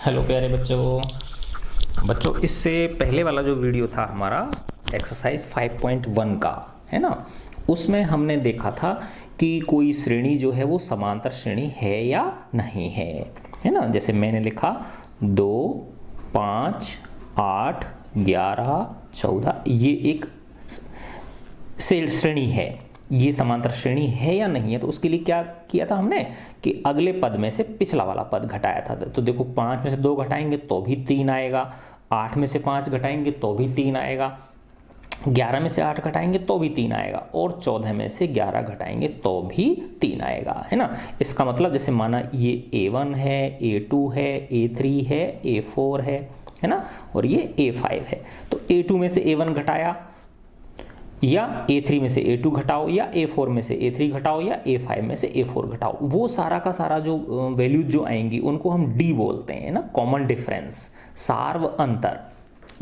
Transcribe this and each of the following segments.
Hello प्यारे बच्चों बच्चों इससे पहले वाला जो वीडियो था हमारा एक्सरसाइज 5.1 का, है ना। उसमें हमने देखा था कि कोई श्रेणी जो है वो समांतर श्रेणी है या नहीं है ना। जैसे मैंने लिखा 2, 5, 8, 11, 14, ये एक श्रेणी है। ये समांतर श्रेणी है या नहीं है, तो उसके लिए क्या किया था हमने कि अगले पद में से पिछला वाला पद घटाया था। तो देखो 5 में से 2 घटाएंगे तो भी 3 आएगा, 8 में से 5 घटाएंगे तो भी 3 आएगा, 11 में से 8 घटाएंगे तो भी 3 आएगा, और 14 में से 11 घटाएंगे तो भी 3 आएगा, है ना। इसका मतलब जैसे माना ये A1 है, A2 है, A3 है, A4 है ना, और ये A5 है। तो A2 में से A1 घटाया, या A3 में से A2 घटाओ, या A4 में से A3 घटाओ, या A5 में से A4 घटाओ, वो सारा का सारा जो वैल्यूज जो आएंगी उनको हम D बोलते हैं ना, कॉमन डिफरेंस, सार्व अंतर,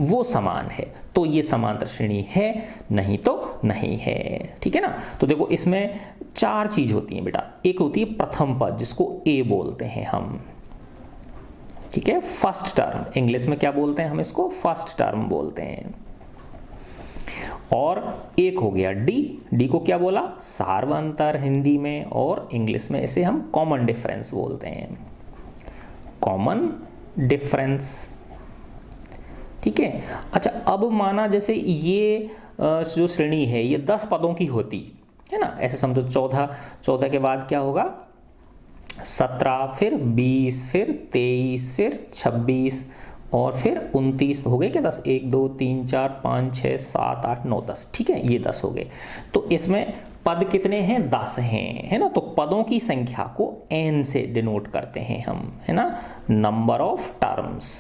वो समान है। तो ये समांतर श्रेणी है, नहीं तो नहीं है, ठीक है ना। तो देखो इसमें 4 चीज होती हैं बेटा। एक होती है प्रथम पद जिसको A बोलते हैं हम, ठीक है, फर्स्ट टर्म, इंग्लिश में क्या बोलते हैं हम इसको, फर्स्ट टर्म बोलते हैं। और एक हो गया डी को क्या बोला, सार्व अंतर हिंदी में, और इंग्लिश में इसे हम कॉमन डिफरेंस बोलते हैं, कॉमन डिफरेंस, ठीक है। अच्छा, अब माना जैसे ये जो श्रेणी है ये 10 पदों की होती है ना, ऐसे समझो 14 के बाद क्या होगा, 17, फिर 20, फिर 23, फिर 26, और फिर 29 हो गए क्या, 10, 1, 2, 3, 4, 5, 6, 7, 8, 9, 10, ठीक है, ये 10 हो गए। तो इसमें पद कितने हैं, 10 हैं, है ना। तो पदों की संख्या को n से डिनोट करते हैं हम, है ना, नंबर ऑफ टर्म्स।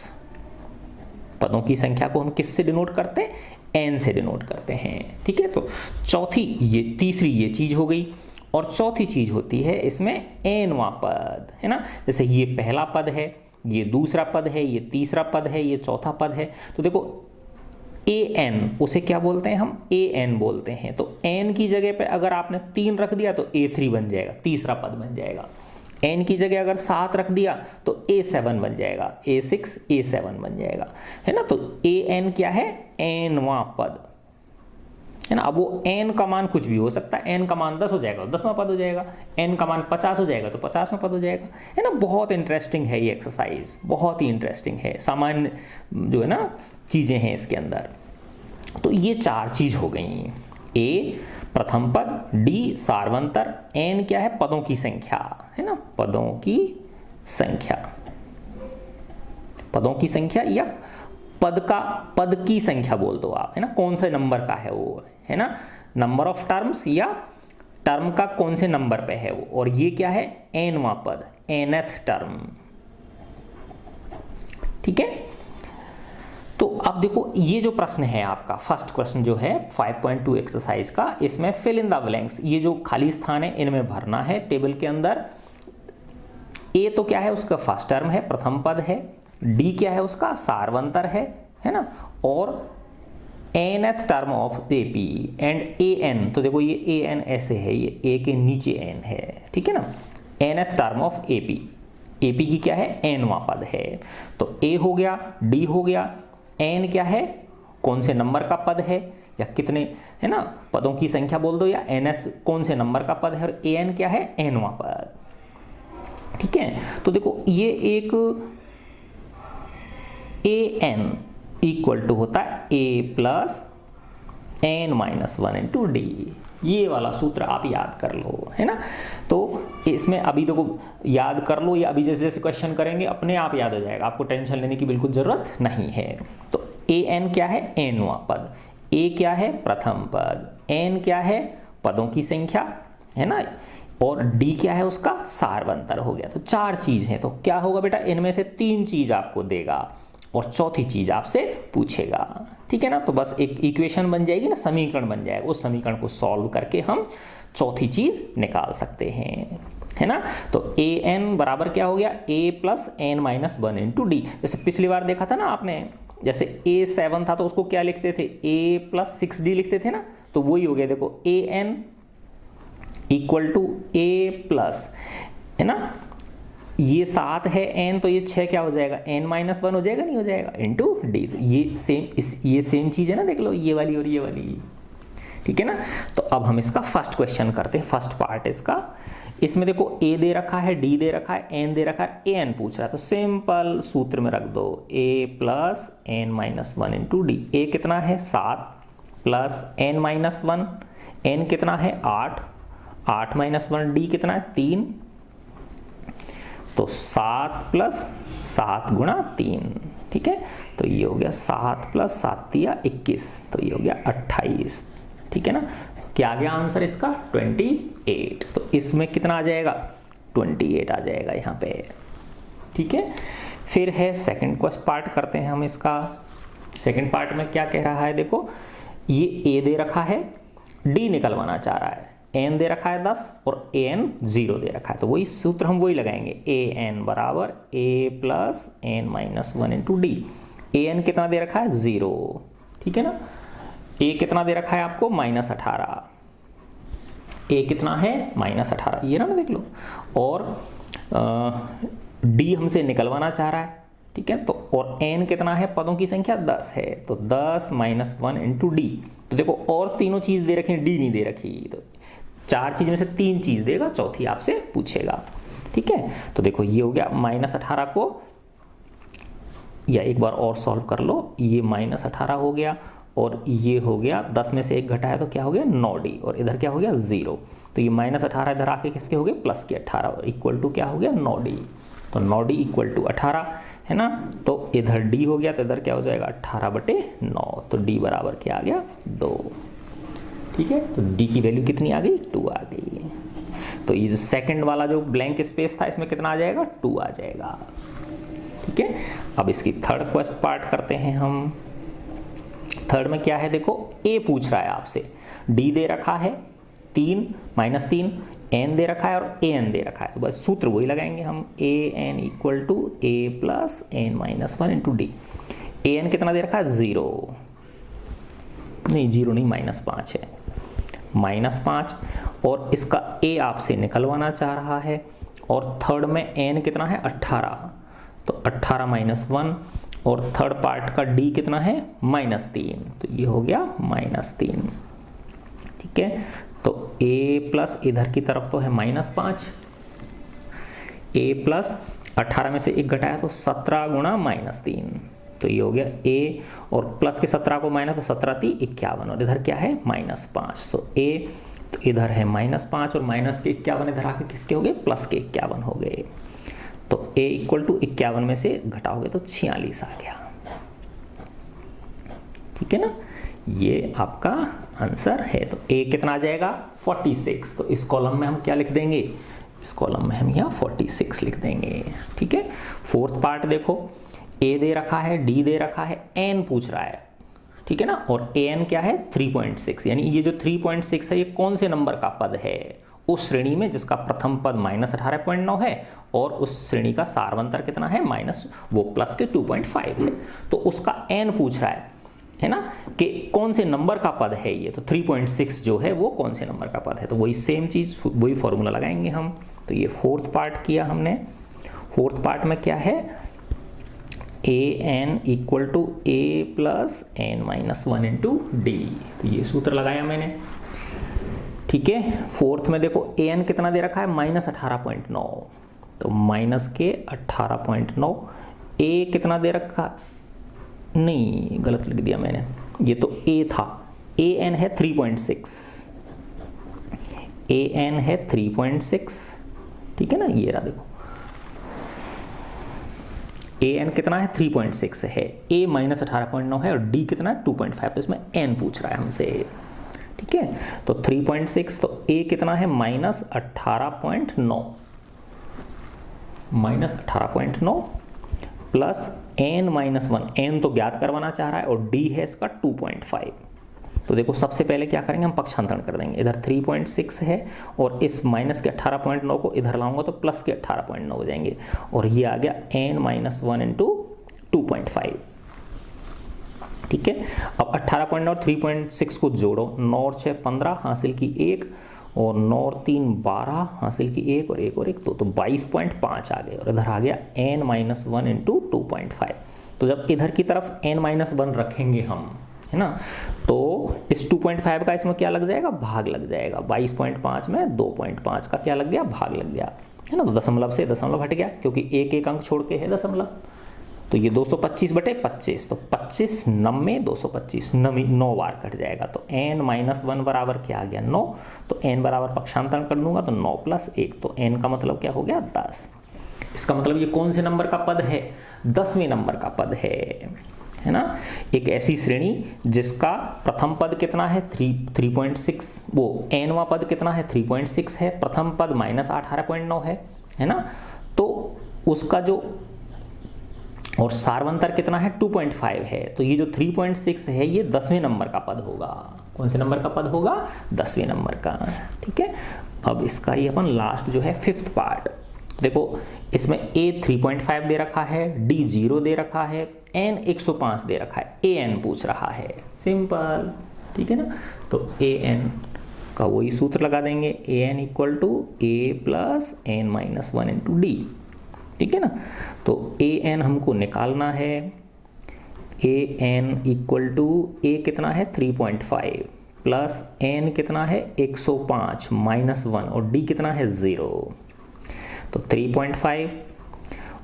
पदों की संख्या को हम किससे डिनोट करते हैं, n से डिनोट करते हैं, ठीक है। तो तीसरी ये चीज हो गई। और चौथी चीज होती है इसमें nवां पद, है ना। जैसे ये पहला पद है, ये दूसरा पद है, ये तीसरा पद है, ये चौथा पद है। तो देखो an, उसे क्या बोलते हैं हम, an बोलते हैं। तो n की जगह पे अगर आपने 3 रख दिया तो A3 बन जाएगा, तीसरा पद बन जाएगा। n की जगह अगर 7 रख दिया तो A7 बन जाएगा, A6, A7 बन जाएगा, है ना। तो an क्या है, nवां पद, है ना। अब वो n का मान कुछ भी हो सकता है, n का मान 10 हो जाएगा तो 10वां पद हो जाएगा, n का मान 50 हो जाएगा तो 50वां पद हो जाएगा, है ना। बहुत इंटरेस्टिंग है ये एक्सरसाइज, बहुत ही इंटरेस्टिंग है, सामान्य जो है ना चीजें हैं इसके अंदर। तो ये 4 चीज हो गई, A प्रथम पद, D सार्वंतर, n क्या है, पदों की संख्या, है ना, पदों की संख्या, पदों की संख्या, या पद की संख्या बोल दो आप, है ना, कौन से नंबर का है वो, है ना, नंबर ऑफ टर्म्स, या टर्म का कौन से नंबर पे है वो। और ये क्या है, nवां पद, nth टर्म, ठीक है। तो अब देखो ये जो प्रश्न है आपका, फर्स्ट क्वेश्चन जो है 5.2 एक्सरसाइज का, इसमें फिल इन द ब्लैंक्स, ये जो खाली स्थान है इनमें भरना है टेबल के अंदर। ए तो क्या है, उसका फर्स्ट टर्म है, प्रथम पद है। डी क्या है, उसका सार्वंतर है ना, और nth term of AP, and an, तो देखो ये an ऐसे है, ये a के नीचे n है, ठीक है ना, nth term of AP, AP की क्या है, nवां पद है। तो a हो गया, d हो गया, n क्या है, कौन से नंबर का पद है, या कितने, है ना, पदों की संख्या बोल दो, या nth कौन से नंबर का पद है, और an क्या है, nवां पद, ठीक है। तो देखो ये एक an इक्वल टू होता है a plus n-1 into D, ये वाला सूत्र आप याद कर लो, है ना। तो इसमें अभी देखो याद कर लो, या अभी जैसे जैसे क्वेश्चन करेंगे अपने आप याद हो जाएगा, आपको टेंशन लेने की बिल्कुल जरूरत नहीं है। तो an क्या है, nवां पद, a क्या है, प्रथम पद, n क्या है, पदों की संख्या, है ना, और d क्या है, उसका सार्वंतर हो गया। तो 4 चीज है। तो क्या होगा बेटा, इनमें से 3 चीज आपको देगा और चौथी चीज आपसे पूछेगा, ठीक है ना। तो बस एक इक्वेशन बन जाएगी ना, समीकरण बन जाएगा, उस समीकरण को सॉल्व करके हम चौथी चीज निकाल सकते हैं, है ना। तो an बराबर क्या हो गया, a plus n-1 into D. जैसे पिछली बार देखा था ना आपने, जैसे a7 था तो उसको क्या लिखते थे, a प्लस 6d लिखते थे ना, तो वही हो गया। देखो an equal to a plus, है ना, ये 7 है n, तो ये 6 क्या हो जाएगा, n-1 हो जाएगा, नहीं हो जाएगा, इंटू डी। ये सेम चीज़ है ना, देख लो, ये वाली और ये वाली, ठीक है ना। तो अब हम इसका फर्स्ट क्वेश्चन करते हैं, फर्स्ट पार्ट इसका। इसमें देखो a दे रखा है, d दे रखा है, n दे रखा है, an पूछ रहा है, तो सिंपल सूत्र में रख दो a plus n-1 into D. a कितना है 7 प्लस n-1, n कितना है 8, 8-1, d कितना है 3, तो 7 प्लस 7 गुणा 3, ठीक है। तो ये हो गया 7 प्लस 7 दिया 21, तो ये हो गया 28, ठीक है ना। क्या आ गया आंसर इसका 28। तो इसमें कितना आ जाएगा 28 आ जाएगा यहाँ पे, ठीक है। फिर है सेकंड क्वेश्चन पार्ट करते हैं हम इसका। सेकंड पार्ट में क्या कह रहा है, देखो ये a दे रखा है, d निकलवाना चाह रहा है, n दे रखा है 10 और an 0 दे रखा है, तो वही सूत्र हम वही लगाएंगे, an बराबर a plus n-1 into D. an कितना दे रखा है 0, ठीक है ना। a कितना दे रखा है आपको -18, a कितना है -18, ये ना देख लो। और d हमसे निकलवाना चाह रहा है, ठीक है। तो और n कितना है, पदों की संख्या 10 है, तो 10-1 इंटू डी। तो देखो और तीनों चीज दे रखी, d नहीं दे रखी, तो 4 चीज में से 3 चीज देगा, चौथी आपसे पूछेगा, ठीक है। तो देखो ये हो गया -18 को, या एक बार और सॉल्व कर लो, ये -18 हो गया और ये हो गया 10 में से 1 घटाया तो क्या हो गया 9d, और इधर क्या हो गया 0, तो ये -18 इधर आके किसके हो गए प्लस के 18, और इक्वल टू क्या हो गया 9d। तो 9d इक्वल टू 18 है ना, तो इधर d हो गया, तो इधर क्या हो जाएगा 18/9, तो d बराबर क्या आ गया 2, ठीक है। तो d की वैल्यू कितनी आ गई 2 आ गई। तो ये जो सेकंड वाला जो ब्लैंक स्पेस था, इसमें कितना आ जाएगा 2 आ जाएगा, ठीक है। अब इसकी थर्ड क्वेश्चन पार्ट करते हैं हम। थर्ड में क्या है, देखो a पूछ रहा है आपसे, d दे रखा है 3 -3, n दे रखा है और an दे रखा है, तो बस सूत्र वही लगाएंगे हम, an equal to a plus n-1 into D. an कितना दे रखा है 0, नहीं 0 नहीं -5 है, -5, और इसका a आपसे निकलवाना चाह रहा है, और थर्ड में n कितना है 18, तो 18-1, और थर्ड पार्ट का d कितना है -3, तो ये हो गया -3, ठीक है। तो a प्लस इधर की तरफ तो है -5, a प्लस 18 में से 1 घटाया तो 17 गुणा -3, तो ये हो गया a, और प्लस के 17 को माइनस, तो 17 × 3 = 51, और इधर क्या है -5, तो a, तो इधर है -5 और माइनस के 51 इधर आके किसके हो गए प्लस के 51 हो गए, तो a इक्वल टू 51 में से घटाओगे तो 46 आ गया, ठीक है ना। ये आपका आंसर है। तो a कितना आ जाएगा 46, तो इस कॉलम में हम क्या लिख देंगे, इस कॉलम में हम यहाँ 46 लिख देंगे, ठीक है। फोर्थ पार्ट देखो, a दे रखा है, d दे रखा है, n पूछ रहा है, ठीक है ना, और an क्या है 3.6, यानी ये जो 3.6 है ये कौन से नंबर का पद है, उस श्रेणी में जिसका प्रथम पद -18.9 है और उस श्रेणी का सारवंतर कितना है वो प्लस के 2.5 है, तो उसका n पूछ रहा है ना, कि कौन से नंबर का पद है ये, तो 3.6 जो है वो कौन से नंबर का पद है, तो वही सेम चीज, वही फॉर्मूला लगाएंगे हम। तो ये फोर्थ पार्ट किया हमने। फोर्थ पार्ट में क्या है, an equal to a plus n-1 into D, तो ये सूत्र लगाया मैंने, ठीक है। फोर्थ में देखो an कितना दे रखा है -18.9, तो माइनस के 18.9, a कितना दे रखा, नहीं गलत लिख दिया मैंने, ये तो a था, an है 3.6, an है 3.6, ठीक है ना, ये रहा देखो an कितना है 3.6 है, a -18.9 है और d कितना है 2.5, तो इसमें n पूछ रहा है हमसे, ठीक है। तो 3.6, तो a कितना है -18.9 प्लस n-1, n तो ज्ञात करवाना चाह रहा है और d है इसका 2.5, तो देखो सबसे पहले क्या करेंगे हम पक्षांतरण कर देंगे, इधर 3.6 है और इस माइनस के 18.9 को इधर लाऊंगा तो प्लस के 18.9 हो जाएंगे, और ये आ गया n-1 इंटू 2.5, ठीक है। अब 18.9 और 3.6 को जोड़ो, 9 और 6 15, हासिल की 1, और 9 और 3 12 हासिल की 1 और 1 और 1 2, तो 22.5 आ गए। और इधर आ गया n-1 इंटू 2.5। तो जब इधर की तरफ n-1 रखेंगे हम, है ना, तो इस 2.5 का इसमें क्या लग जाएगा, भाग लग जाएगा। 22.5 में 2.5 का क्या लग गया, भाग लग गया, है ना। तो दशमलव से दशमलव हट गया क्योंकि एक एक अंक छोड़ के है दशमलव। तो ये 225/25, तो 25 90 225 9 बार कट जाएगा। तो n-1 बराबर क्या आ गया, 9। तो n बराबर पक्षांतरण कर दूंगा तो 9 + 1, तो n का मतलब क्या हो गया, 10। इसका मतलब ये कौन से नंबर का पद है, 10वें नंबर का पद है ना। एक ऐसी श्रेणी जिसका प्रथम पद कितना है 3.6, वो nवां पद कितना है 3.6 है, प्रथम पद -18.9 है ना। तो उसका जो और सार्वंतर कितना है 2.5 है। तो ये जो 3.6 है ये 10वें नंबर का पद होगा। कौन से नंबर का पद होगा, 10वें नंबर का, ठीक है। अब इसका ये अपन लास्ट जो है 5th पार्ट देखो, इसमें a 3.5 दे रखा है, d 0 दे रखा है, n 105 दे रखा है, an पूछ रहा है, सिंपल, ठीक है ना। तो an का वही सूत्र लगा देंगे, an = a + n-1 into d, ठीक है ना। तो an हमको निकालना है, an = a कितना है 3.5 प्लस n कितना है 105 -1 और d कितना है 0। तो 3.5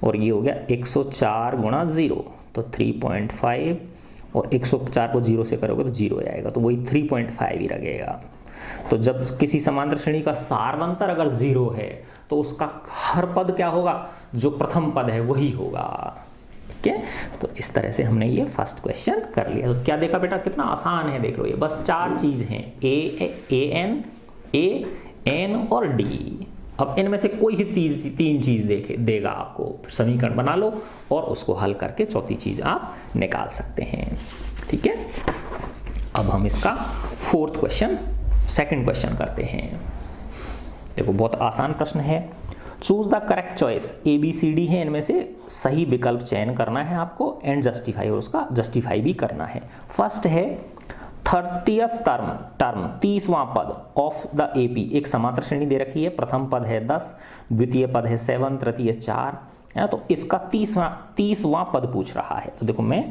और ये हो गया 104 गुणा 0, तो 3.5 और 104 को 0 से करोगे तो 0 आएगा, तो वही 3.5 ही लगेगा। तो जब किसी समांतर श्रेणी का सार्वंतर अगर 0 है तो उसका हर पद क्या होगा, जो प्रथम पद है वही होगा, ठीक है। तो इस तरह से हमने ये फर्स्ट क्वेश्चन कर लिया। तो क्या देखा बेटा, कितना आसान है, देख लो, ये बस 4 चीज हैं, an, a, n और d। अब इनमें से कोई सी तीन चीज देगा आपको, समीकरण बना लो और उसको हल करके चौथी चीज आप निकाल सकते हैं, ठीक है। अब हम इसका 4th क्वेश्चन, सेकंड क्वेश्चन करते हैं। देखो बहुत आसान प्रश्न है। Choose the correct choice, ABCD है, इनमें से सही विकल्प चयन करना है आपको एंड जस्टिफाई, और उसका जस्टिफाई भी करना है। फर्स्ट है 30th टर्म 30वां पद ऑफ द AP, एक समांतर श्रेणी दे रखी है, प्रथम पद है 10, द्वितीय पद है 7, तृतीय 4 है, तो इसका 30वां पद पूछ रहा है। तो देखो मैं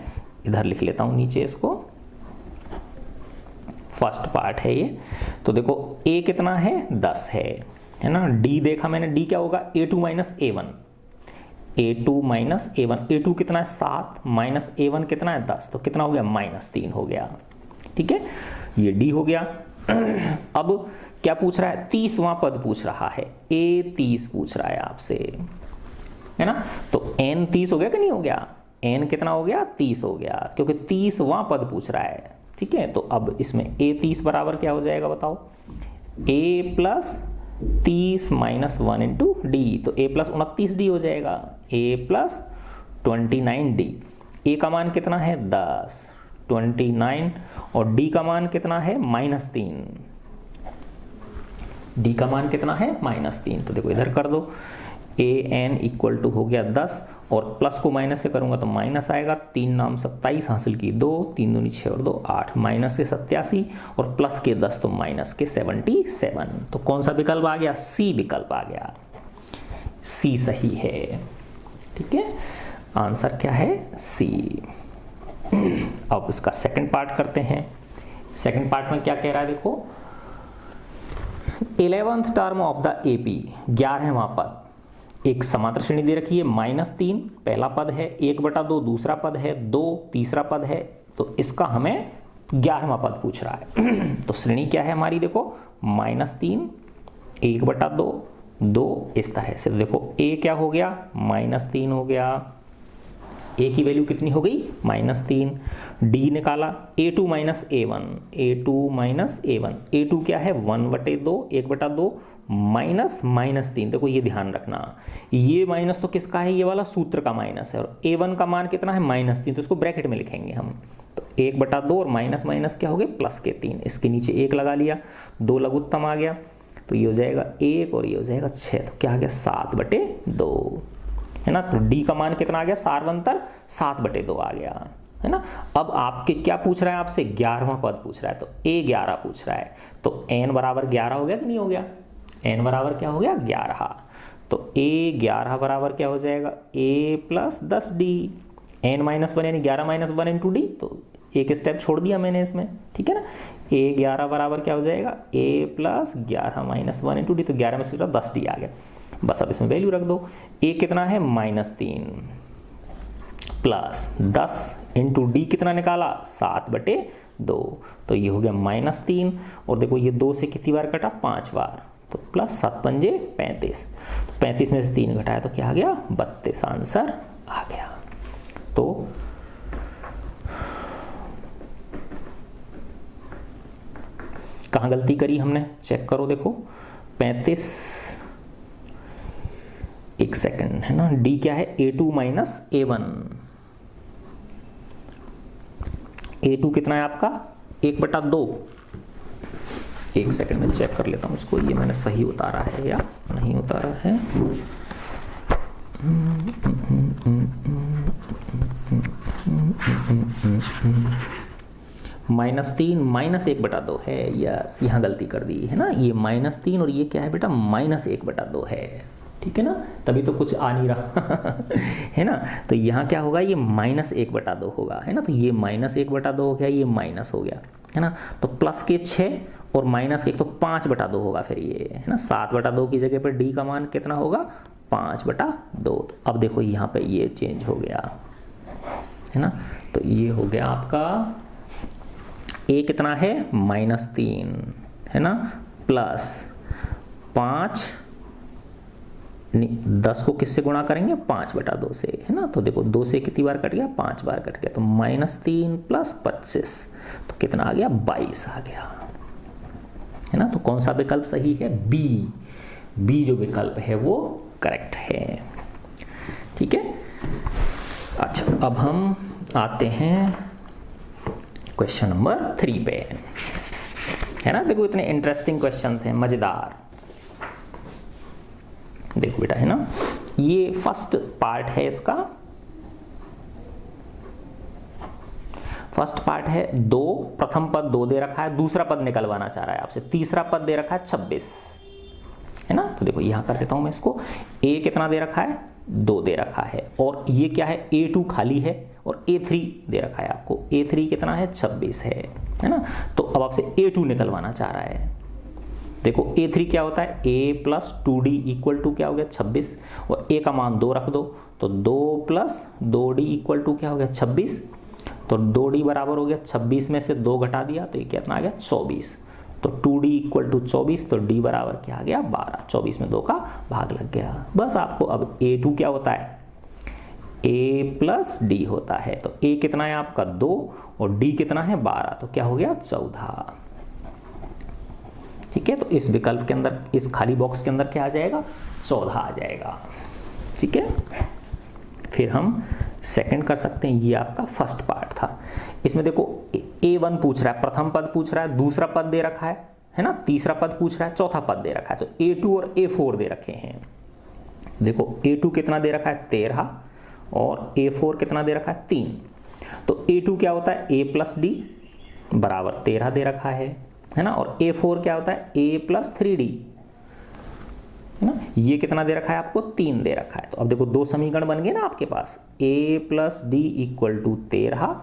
इधर लिख लेता हूं नीचे इसको, फर्स्ट पार्ट है ये। तो देखो A कितना है 10 है ना। D देखा मैंने, D क्या होगा A2 - A1, A2 - A1, A2 कितना है 7 माइनस A1 कितना है 10, तो कितना हो गया -3 हो गया, ठीक है। ये D हो गया। अब क्या पूछ रहा है, 30वां पद पूछ रहा है, A 30 पूछ रहा है आपसे, है ना। तो N 30 हो गया कि नहीं हो गया, N कितना हो गया 30 हो गया, क्योंकि 30वां पद पूछ रहा है, ठीक है। तो अब इसमें A 30 बराबर क्या हो जाएगा बताओ, A + 30 - 1 इंटू D, तो A + 29D हो जाएगा, A + 29D। A का मान कितना है 10, 29 और D का मान कितना है -3, D का मान कितना है -3। तो देखो इधर कर दो, an = हो गया 10 और प्लस को माइनस से करूंगा तो माइनस आएगा, 3 नाम 27 हासिल की 2, 3 दूनी 6 और 2 8, माइनस के 87 और प्लस के 10 तो माइनस के 77। तो कौन सा विकल्प आ गया, C विकल्प आ गया, C सही है, ठीक है। आंसर क्या है, C। अब इसका सेकंड पार्ट करते हैं। सेकंड पार्ट में क्या कह रहा है देखो, 11th term of the AP, 11वां पद, एक समांतर श्रेणी दे रखी है, -3 पहला पद है, 1/2 दूसरा पद है, 2 तीसरा पद है, तो इसका हमें 11वां पद पूछ रहा है। तो श्रेणी क्या है हमारी देखो, -3 1/2 2 इस तरह से। तो देखो A क्या हो गया -3 हो गया, A की वैल्यू कितनी हो गई -3, D निकाला A2 - A1, A2 - A1, A2 क्या है 1/2 1/2 -3। देखो ये ध्यान रखना, ये माइनस तो किसका है, ये वाला सूत्र का माइनस है, और A1 का मान कितना है -3, तो इसको ब्रैकेट में लिखेंगे हम। तो 1/2 और माइनस माइनस क्या हो गए +3, इसके नीचे 1 लगा लिया, 2 लघुत्तम आ गया, तो ये हो जाएगा 1 और ये हो जाएगा 6, तो क्या आ गया 7/2, है ना। तो D का मान कितना आ गया, सार्वंतर 7/2 आ गया, है ना। अब आपके क्या पूछ रहा है, आपसे 11वां पद पूछ रहा है, तो A11 पूछ रहा है, तो n बराबर 11 हो गया कि नहीं हो गया, n बराबर क्या हो गया 11, तो A11 बराबर क्या हो जाएगा A प्लस 10D, n-1 यानी 11-1 इंटू डी, तो एक स्टेप छोड़ दिया मैंने इसमें, ठीक है ना। A11 बराबर क्या हो जाएगा A प्लस 11-1 इंटू डी, तो 11 में से 10D आ गया, बस अब इसमें वैल्यू रख दो। A कितना है -3 प्लस 10 इंटू डी कितना निकाला 7/2, तो ये हो गया -3, और देखो ये 2 से कितनी बार कटा 5 बार, तो प्लस 7 पंजे 35, तो 35 में से 3 घटाया तो क्या आ गया 32 आंसर आ गया। तो कहाँ गलती करी हमने, चेक करो, देखो 35, एक सेकंड है ना, डी क्या है A2 माइनस A1, A2 कितना है आपका 1/2, एक सेकंड में चेक कर लेता हूँ इसको, ये मैंने सही उतारा है या नहीं उतारा है। -3 -1/2 है, यस यहाँ गलती कर दी है ना, ये -3 और ये क्या है बेटा -1/2 है, ठीक है ना, तभी तो कुछ आ नहीं रहा है ना। तो यहाँ क्या होगा ये -1/2 होगा, है ना, तो ये -1/2 हो गया, ये माइनस हो गया, है ना, तो प्लस के 6 और -1 तो 5/2 होगा, फिर ये है ना 7/2 की जगह पर डी का मान कितना होगा 5/2। तो अब देखो यहाँ पे ये चेंज हो गया, है ना, तो ये हो गया आपका A कितना है -3, है ना, प्लस 5, 10 को किससे गुणा करेंगे 5/2 से, है ना, तो देखो 2 से कितनी बार कट गया 5 बार कट गया, तो -3 प्लस 25, तो कितना आ गया 22 आ गया, है ना। तो कौन सा विकल्प सही है, बी जो विकल्प है वो करेक्ट है, ठीक है। अच्छा अब हम आते हैं क्वेश्चन नंबर 3 पे, है ना, देखो इतने इंटरेस्टिंग क्वेश्चंस हैं, मजेदार। देखो बेटा, है ना, ये फर्स्ट पार्ट है इसका, फर्स्ट पार्ट है 2, प्रथम पद 2 दे रखा है, दूसरा पद निकलवाना चाह रहा है आपसे, तीसरा पद दे रखा है 26, है ना। तो देखो यहां कर देता हूं मैं इसको, A कितना दे रखा है 2 दे रखा है, और ये क्या है A2 खाली है, और A3 दे रखा है आपको, A3 कितना है 26 है ना। तो अब आपसे A2 निकलवाना चाह रहा है, देखो A3 क्या होता है A plus 2D equal to क्या हो गया 26, और A का मान 2 रख दो, तो 2 प्लस 2D इक्वल टू क्या हो गया 26, तो 2D बराबर हो गया 26 में से 2 घटा दिया, तो ये कितना आ गया 24, तो 2D इक्वल टू 24, तो D बराबर क्या आ गया 12, 24 में 2 का भाग लग गया। बस आपको अब A2 क्या होता है A प्लस D होता है, तो A कितना है आपका 2 और D कितना है 12, तो क्या हो गया 14, ठीक है। तो इस विकल्प के अंदर, इस खाली बॉक्स के अंदर क्या आ जाएगा 14 आ जाएगा, ठीक है। फिर हम सेकंड कर सकते हैं, ये आपका फर्स्ट पार्ट था। इसमें देखो A1 पूछ रहा है, प्रथम पद पूछ रहा है, दूसरा पद दे रखा है ना, तीसरा पद पूछ रहा है, चौथा पद दे रखा है, तो A2 और A4 दे रखे हैं। देखो A2 कितना दे रखा है 13, और A4 कितना दे रखा है 3, तो A2 क्या होता है A प्लस D बराबर 13 दे रखा है ना, और A4 क्या होता है A प्लस 3D, है ना, ये कितना दे रखा है आपको 3 दे रखा है। तो अब देखो 2 समीकरण बन गए ना आपके पास, A plus D equal to 13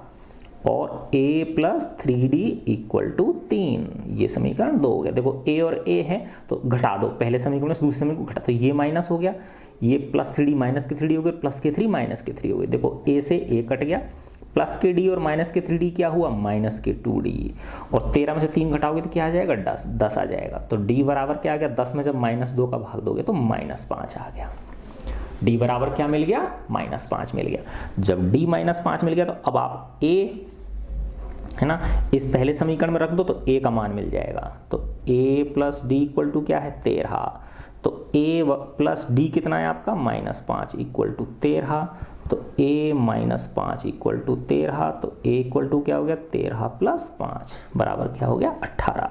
और A plus 3D equal to 3, ये समीकरण 2 हो गया। देखो A और A है तो घटा दो, पहले समीकरण से दूसरे समीकरण को घटा, तो ये माइनस हो गया, ये प्लस 3D माइनस के 3D हो गए, प्लस के 3 माइनस के 3 हो गए। देखो A से A कट गया, प्लस के D और माइनस के 3D क्या हुआ माइनस के 2D, और 13 में से 3 घटाओगे तो क्या आ जाएगा 10 आ जाएगा। तो D बराबर क्या आ गया 10 में जब -2 का भाग दोगे तो -5 आ गया। D बराबर क्या मिल गया -5 मिल गया। जब D -5 मिल गया तो अब आप A है ना इस पहले समीकरण में रख दो तो A का मान मिल जाएगा। तो A plus D equal to क्या है 13, तो A प्लस D कितना है आपका -5 इक्वल टू 13, तो A -5 इक्वल टू 13, तो A इक्वल टू क्या हो गया 13 प्लस 5 बराबर क्या हो गया 18,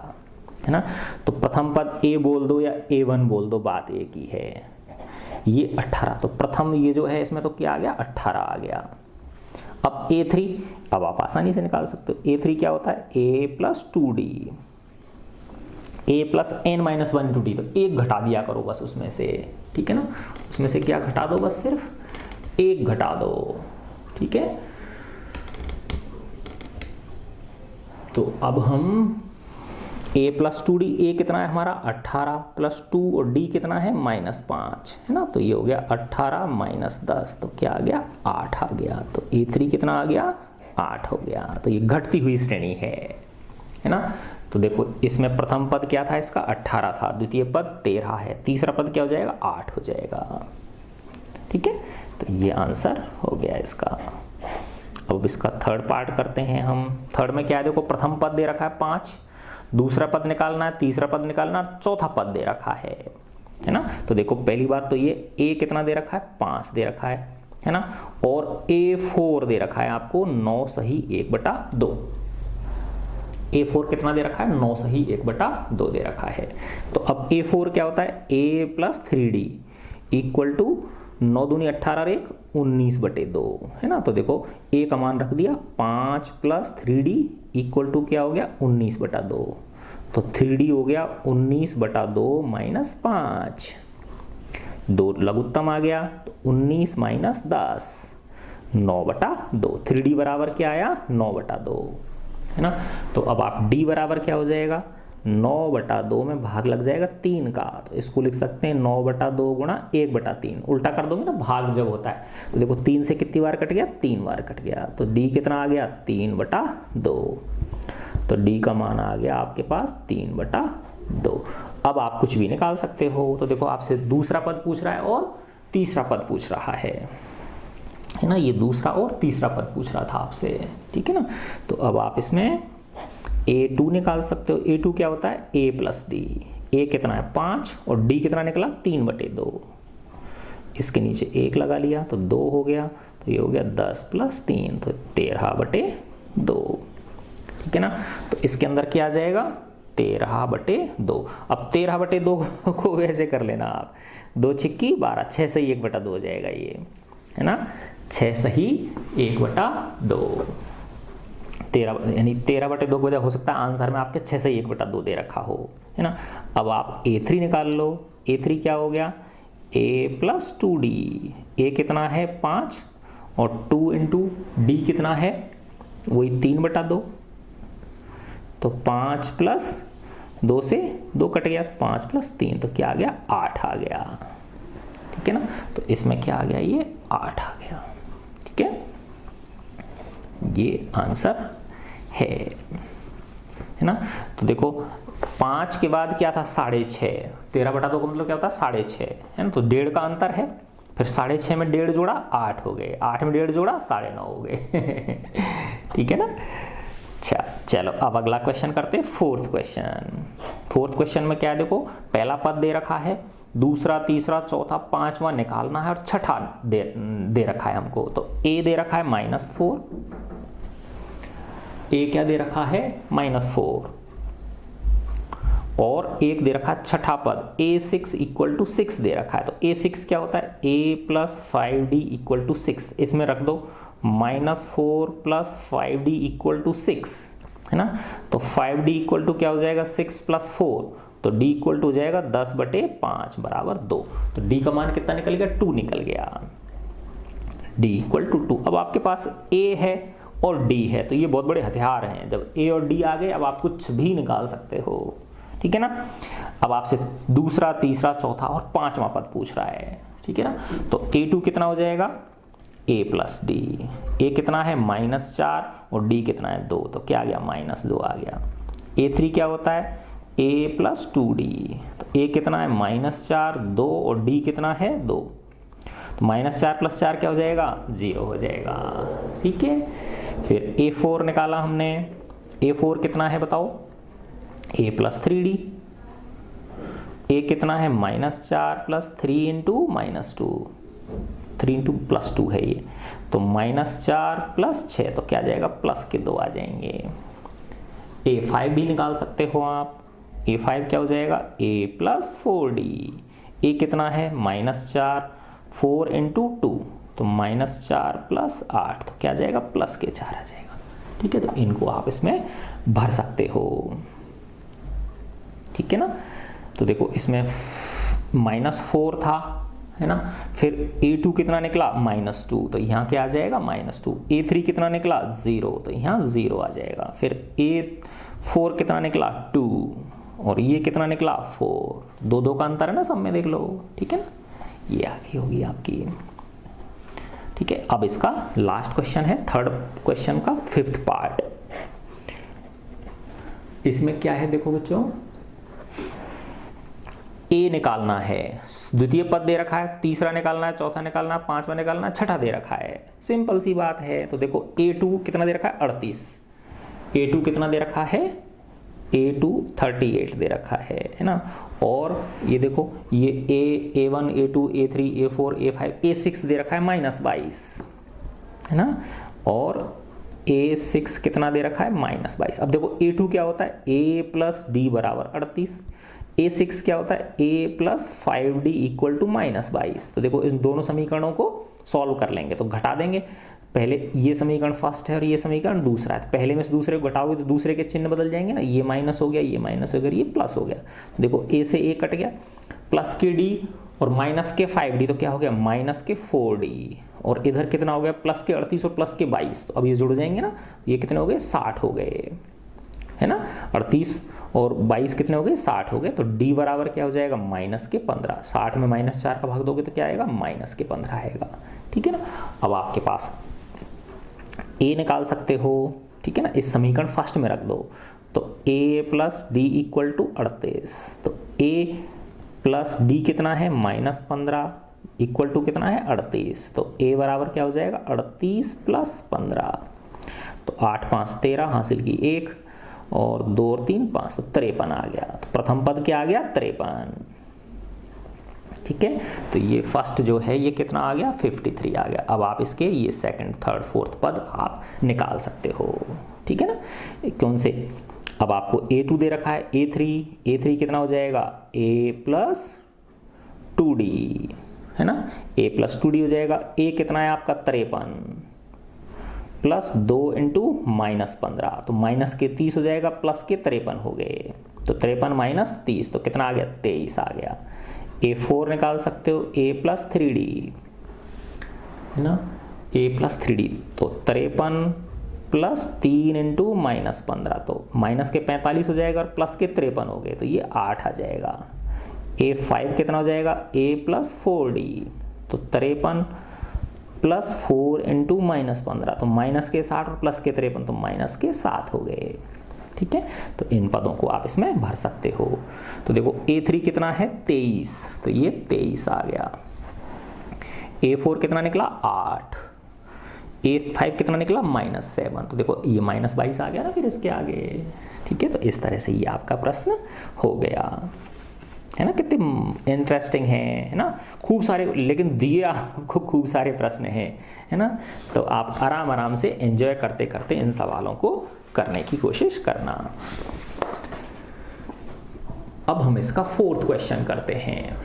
है ना। तो प्रथम पद A बोल दो या A1 बोल दो, बात एक ही है। ये 18, तो प्रथम ये जो है इसमें तो क्या आ गया 18 आ गया। अब A3 अब आप आसानी से निकाल सकते हो। A3 क्या होता है, A plus 2D, A plus n minus 1 2D, तो एक घटा दिया करो बस उसमें से, ठीक है ना, उसमें से क्या घटा दो, बस सिर्फ एक घटा दो, ठीक है। तो अब हम A प्लस 2D, A कितना है हमारा 18 प्लस 2 और D कितना है -5, है ना, तो ये हो गया 18 माइनस 10, तो क्या आ गया 8 आ गया। तो A3 कितना आ गया 8 हो गया। तो ये घटती हुई श्रेणी है ना। तो देखो इसमें प्रथम पद क्या था, इसका 18 था, द्वितीय पद 13 है, तीसरा पद क्या हो जाएगा 8 हो जाएगा, ठीक है। तो ये आंसर हो गया इसका। अब इसका थर्ड पार्ट करते हैं हम। थर्ड में क्या है, देखो प्रथम पद दे रखा है 5, दूसरा पद निकालना है, तीसरा पद निकालना है, चौथा पद दे रखा है ना। तो देखो पहली बात तो ये A कितना दे रखा है 5 दे रखा है ना, और A4 दे रखा है आपको 9 सही 1/2। A4 कितना दे रखा है 9 सही 1/2 दे रखा है। तो अब A4 क्या होता है, A plus 3D equal to 9 दूनी 18 और 1 19/2, है ना। तो देखो A का मान रख दिया 5 प्लस 3D इक्वल टू क्या हो गया 19/2, तो 3D हो गया 19/2 माइनस 5, 2 लघुत्तम आ गया, तो 19 माइनस 10 9/2, 3D बराबर क्या आया 9/2, है ना। तो अब आप D बराबर क्या हो जाएगा 9/2 में भाग लग जाएगा 3 का, तो इसको लिख सकते हैं 9/2 गुणा 1/3, उल्टा कर दोगे ना भाग जब होता है। तो देखो 3 से कितनी बार कट गया 3 बार कट गया, तो D कितना आ गया 3/2, तो D का मान आ गया आपके पास 3/2। अब आप कुछ भी निकाल सकते हो। तो देखो आपसे दूसरा पद पूछ रहा है और तीसरा पद पूछ रहा है ना, ये दूसरा और तीसरा पद पूछ रहा था आपसे, ठीक है ना। तो अब आप इसमें A2 निकाल सकते हो। A2 क्या होता है A प्लस D, A कितना है 5 और D कितना निकला 3/2, इसके नीचे 1 लगा लिया तो 2 हो गया, तो ये हो गया 10 प्लस 3, तो 13/2, ठीक है ना। तो इसके अंदर क्या आ जाएगा 13/2। अब 13/2 को वैसे कर लेना आप, 2 छिक्की 12, 6 सही 1/2 हो जाएगा ये, है ना, 6 सही 1/2, 13 यानी 13/2 की वजह हो सकता है आंसर में आपके 6 सही 1/2 दे रखा हो, है ना। अब आप A3 निकाल लो। A3 क्या हो गया A प्लस 2D, A कितना है 5 और 2 इंटू D कितना है वही 3/2, तो 5 प्लस 2 से 2 कट गया, 5 प्लस 3, तो क्या आ गया 8 आ गया, ठीक है ना। तो इसमें क्या आ गया ये 8 आ गया, ठीक है, ये आंसर है ना। तो देखो 5 के बाद क्या था 6.5, 13/2 का मतलब क्या होता है 6.5, है ना, तो 1.5 का अंतर है, फिर 6.5 में 1.5 जोड़ा 8 हो गए, 8 में 1.5 जोड़ा 9.5 हो गए ठीक है ना। अच्छा चलो अब अगला क्वेश्चन करते हैं, फोर्थ क्वेश्चन। फोर्थ क्वेश्चन में क्या है, देखो पहला पद दे रखा है, दूसरा तीसरा चौथा पांचवा निकालना है और छठा दे रखा है हमको। तो A दे रखा है -4, A क्या दे रखा है -4, और एक दे रखा है छठा पद A6 इक्वल टू 6 दे रखा है। तो A6 क्या होता है A plus 5D equal to 6, इसमें रख दो -4 प्लस 5D इक्वल टू 6, है ना। तो 5D इक्वल टू क्या हो जाएगा 6 प्लस 4, तो D इक्वल टू हो जाएगा 10/5 बराबर 2। तो D का मान कितना निकल गया 2 निकल गया, D इक्वल टू 2। अब आपके पास A है और D है, तो ये बहुत बड़े हथियार हैं, जब A और D आ गए अब आप कुछ भी निकाल सकते हो, ठीक है ना। अब आपसे दूसरा तीसरा चौथा और पांचवा पद पूछ रहा है, ठीक है ना। तो A2 कितना हो जाएगा A प्लस D, A कितना है -4 और D कितना है 2, तो क्या आ गया -2 आ गया। A3 क्या होता है A प्लस 2D, तो A कितना है -4 2 और D कितना है 2, तो -4 प्लस 4 क्या हो जाएगा 0 हो जाएगा, ठीक है। फिर A4 निकाला हमने, A4 कितना है बताओ A प्लस 3D, A कितना है -4 प्लस 3 इंटू -2, 3 इंटू +2 है ये, तो -4 प्लस 6, तो क्या आ जाएगा प्लस के 2 आ जाएंगे। A5 भी निकाल सकते हो आप, A5 क्या हो जाएगा A प्लस 4D, A कितना है -4 4 इंटू 2, तो -4 + 8, तो क्या आ जाएगा +4 आ जाएगा। ठीक है, तो इनको आप इसमें भर सकते हो। ठीक है ना, तो देखो इसमें -4 था, है ना, फिर A2 कितना निकला -2, तो यहाँ क्या आ जाएगा -2। A3 कितना निकला 0, तो यहाँ 0 आ जाएगा। फिर A4 कितना निकला 2, और ये कितना निकला 4, 2 का अंतर है ना, सब में देख लो। ठीक है ना, ये आगे होगी आपकी। ठीक है, अब इसका लास्ट क्वेश्चन है, थर्ड क्वेश्चन का 5th पार्ट। इसमें क्या है देखो बच्चों, ए निकालना है, द्वितीय पद दे रखा है, तीसरा निकालना है, चौथा निकालना है, पांचवा निकालना है, छठा दे रखा है। सिंपल सी बात है। तो देखो A2 कितना दे रखा है 38, A2 कितना दे रखा है A2 38 दे रखा है ना। और ये देखो ये A1 A2 A3 A4 A5 A6 दे रखा है -22, है ना, और A6 कितना दे रखा है -22। अब देखो A2 क्या होता है A + D = 38, A6 क्या होता है A + 5D = -22। तो देखो इन दोनों समीकरणों को सॉल्व कर लेंगे, तो घटा देंगे। पहले ये समीकरण फर्स्ट है और ये समीकरण दूसरा है, पहले में से दूसरे को घटाओगे तो दूसरे के चिन्ह बदल जाएंगे ना, ये माइनस हो गया, ये माइनस हो गया, ये प्लस हो गया। तो देखो A से A कट गया, प्लस के D और माइनस के 5D, तो क्या हो गया -4D, और इधर कितना हो गया प्लस के 38 और प्लस के 22, तो अब ये जुड़ जाएंगे ना, ये कितने हो गए 60 हो गए, है ना। 38 और 22 कितने हो गए 60 हो गए। तो D बराबर क्या हो जाएगा -15, 60 में -4 का भाग दोगे तो क्या आएगा -15 आएगा। ठीक है ना, अब आपके पास A निकाल सकते हो। ठीक है ना, इस समीकरण फर्स्ट में रख दो, तो A + D = 38, तो A + D कितना है -15 = कितना है 38, तो A बराबर क्या हो जाएगा 38 + 15, तो 8 5 13 हासिल की 1 और 2 और 3 5, तो 53 आ गया। तो प्रथम पद क्या आ गया 53। ठीक है, तो ये फर्स्ट जो है ये कितना आ गया 53 आ गया। अब आप इसके ये सेकंड थर्ड फोर्थ पद आप निकाल सकते हो। ठीक है ना, कौन से, अब आपको A2 दे रखा है, A3 कितना हो जाएगा A + 2D, है ना, A + 2D हो जाएगा। A कितना है आपका 53 + 2 × -15, तो माइनस के 30 हो जाएगा, प्लस के 53 हो गए, तो 53 - 30, तो कितना आ गया 23 आ गया। A4 निकाल सकते हो A + 3D, है ना, A + 3D, तो 53 + 3 × -15, तो माइनस के 45 हो जाएगा और प्लस के 53 हो गए, तो ये 8 आ जाएगा। A5 कितना हो जाएगा A + 4D, तो 53 + 4 × -15, तो माइनस के 60 और प्लस के 53, तो माइनस के 7 हो गए। ठीक है, तो इन पदों को आप इसमें भर सकते हो। तो देखो A3 कितना है 23, तो ये 23 आ गया। A4 कितना निकला 8, A5 कितना निकला -7, तो देखो ये -22 आ गया ना फिर इसके आगे। ठीक है, तो इस तरह से ये आपका प्रश्न हो गया, है ना। कितने इंटरेस्टिंग है ना, खूब सारे, लेकिन दिए आपको खूब सारे प्रश्न हैं, है ना। तो आप आराम आराम से एंजॉय करते करते इन सवालों को करने की कोशिश करना। अब हम इसका 4th क्वेश्चन करते हैं।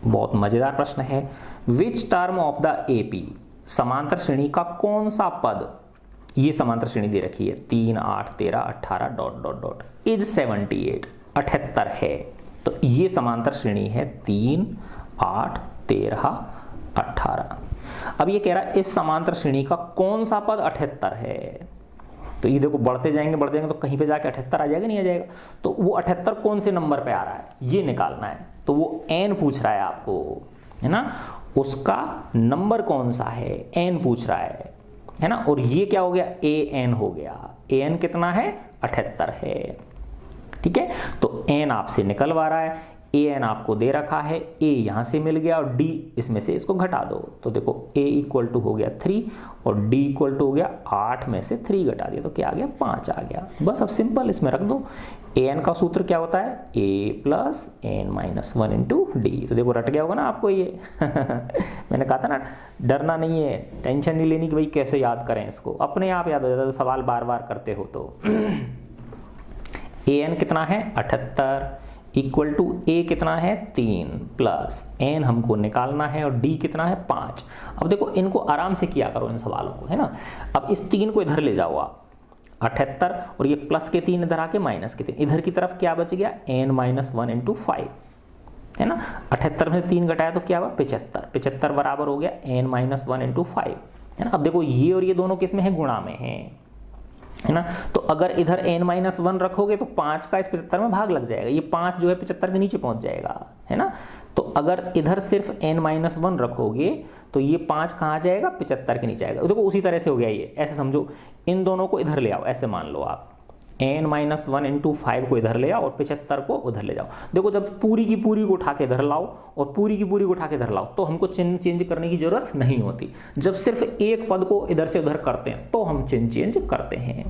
बहुत मजेदार प्रश्न है। Which term of the AP, समांतर श्रेणी का कौन सा पद, ये समांतर श्रेणी दे रखी है 3 8 13 18 ... इज 78, 78 है। तो ये समांतर श्रेणी है 3 8 13 18। अब ये कह रहा है इस समांतर श्रेणी का कौन सा पद 78 है। तो ये देखो बढ़ते जाएंगे तो कहीं पे जाके 78 आ जाएगा, नहीं आ जाएगा। तो वो 78 कौन से नंबर पे आ रहा है ये निकालना है। तो वो n पूछ रहा है आपको, है ना, उसका नंबर कौन सा है n पूछ रहा है ना। और ये क्या हो गया an हो गया, an कितना है 78 है। ठीक है, तो n आपसे निकलवा रहा है, an आपको दे रखा है, a यहां से मिल गया और d इसमें से इसको घटा दो। तो देखो a = हो गया 3 और d = हो गया 8 में से 3 घटा दिया, तो क्या आ गया 5 आ गया। बस अब सिंपल इसमें रख दो। an का सूत्र क्या होता है a + n - 1 × d। तो देखो रट गया होगा ना आपको ये मैंने कहा था ना डरना नहीं है, टेंशन नहीं लेनी कि भाई कैसे याद करें इसको, अपने आप याद हो जाता है तो सवाल बार बार करते हो तो। an कितना है 78, इक्वल टू ए कितना है 3 प्लस एन हमको निकालना है और डी कितना है 5। अब देखो इनको आराम से किया करो इन सवालों को, है ना। अब इस 3 को इधर ले जाओ आप, 78, और ये प्लस के 3 इधर आके माइनस के 3, इधर की तरफ क्या बच गया n माइनस 1 इंटू 5, है ना। 78 में से 3 घटाया तो क्या हुआ 75, 75 बराबर हो गया n माइनस 1 इंटू 5, है ना। अब देखो ये और ये दोनों किस में है, गुणा में है ना। तो अगर इधर n माइनस 1 रखोगे तो 5 का इस 75 में भाग लग जाएगा, ये 5 जो है 75 के नीचे पहुंच जाएगा, है ना। तो अगर इधर सिर्फ n माइनस 1 रखोगे तो ये 5 कहाँ जाएगा 75 के नीचे आएगा। देखो उसी तरह से हो गया ये, ऐसे समझो, इन दोनों को इधर ले आओ, ऐसे मान लो आप n माइनस 1 इंटू 5 को इधर ले आओ और 75 को उधर ले जाओ। देखो जब पूरी की पूरी को उठा के इधर लाओ और पूरी की पूरी को उठा के इधर लाओ तो हमको चिन्ह चेंज करने की जरूरत नहीं होती। जब सिर्फ एक पद को इधर से उधर करते हैं तो हम चिन्ह चेंज करते हैं,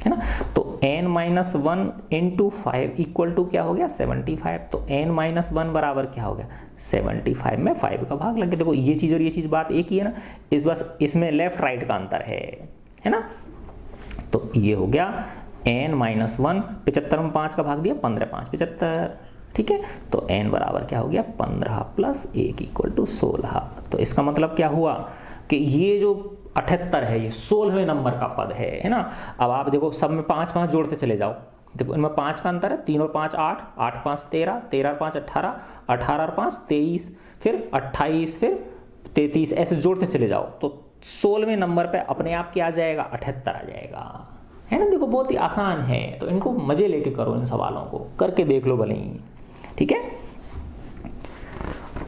है ना। तो n minus 1 into 5 equal to क्या हो गया 75। तो n माइनस 1 बराबर क्या हो गया 75 में 5 का भाग लग गया। देखो ये चीज़ और ये चीज़ बात एक ही है ना, इस बस इसमें लेफ्ट राइट का अंतर है ना। तो ये हो गया n माइनस 1, 75 में 5 का भाग दिया, 15 5 75, ठीक है। तो n बराबर क्या हो गया 15 प्लस 1 इक्वल टू 16। तो इसका मतलब क्या हुआ कि ये जो 78 है ये 16वें नंबर का पद है ना। अब आप देखो सब में 5 5 जोड़ते चले जाओ, देखो इनमें 5 का अंतर है, 3 और 5 8, 8 5 13, 13 और 5 18, 18 और 5 23, फिर 28, फिर 33, ऐसे जोड़ते चले जाओ तो 16वें नंबर पे अपने आप क्या आ जाएगा 78 आ जाएगा, है ना। देखो बहुत ही आसान है, तो इनको मजे लेके करो, इन सवालों को करके देख लो भले ही, ठीक है।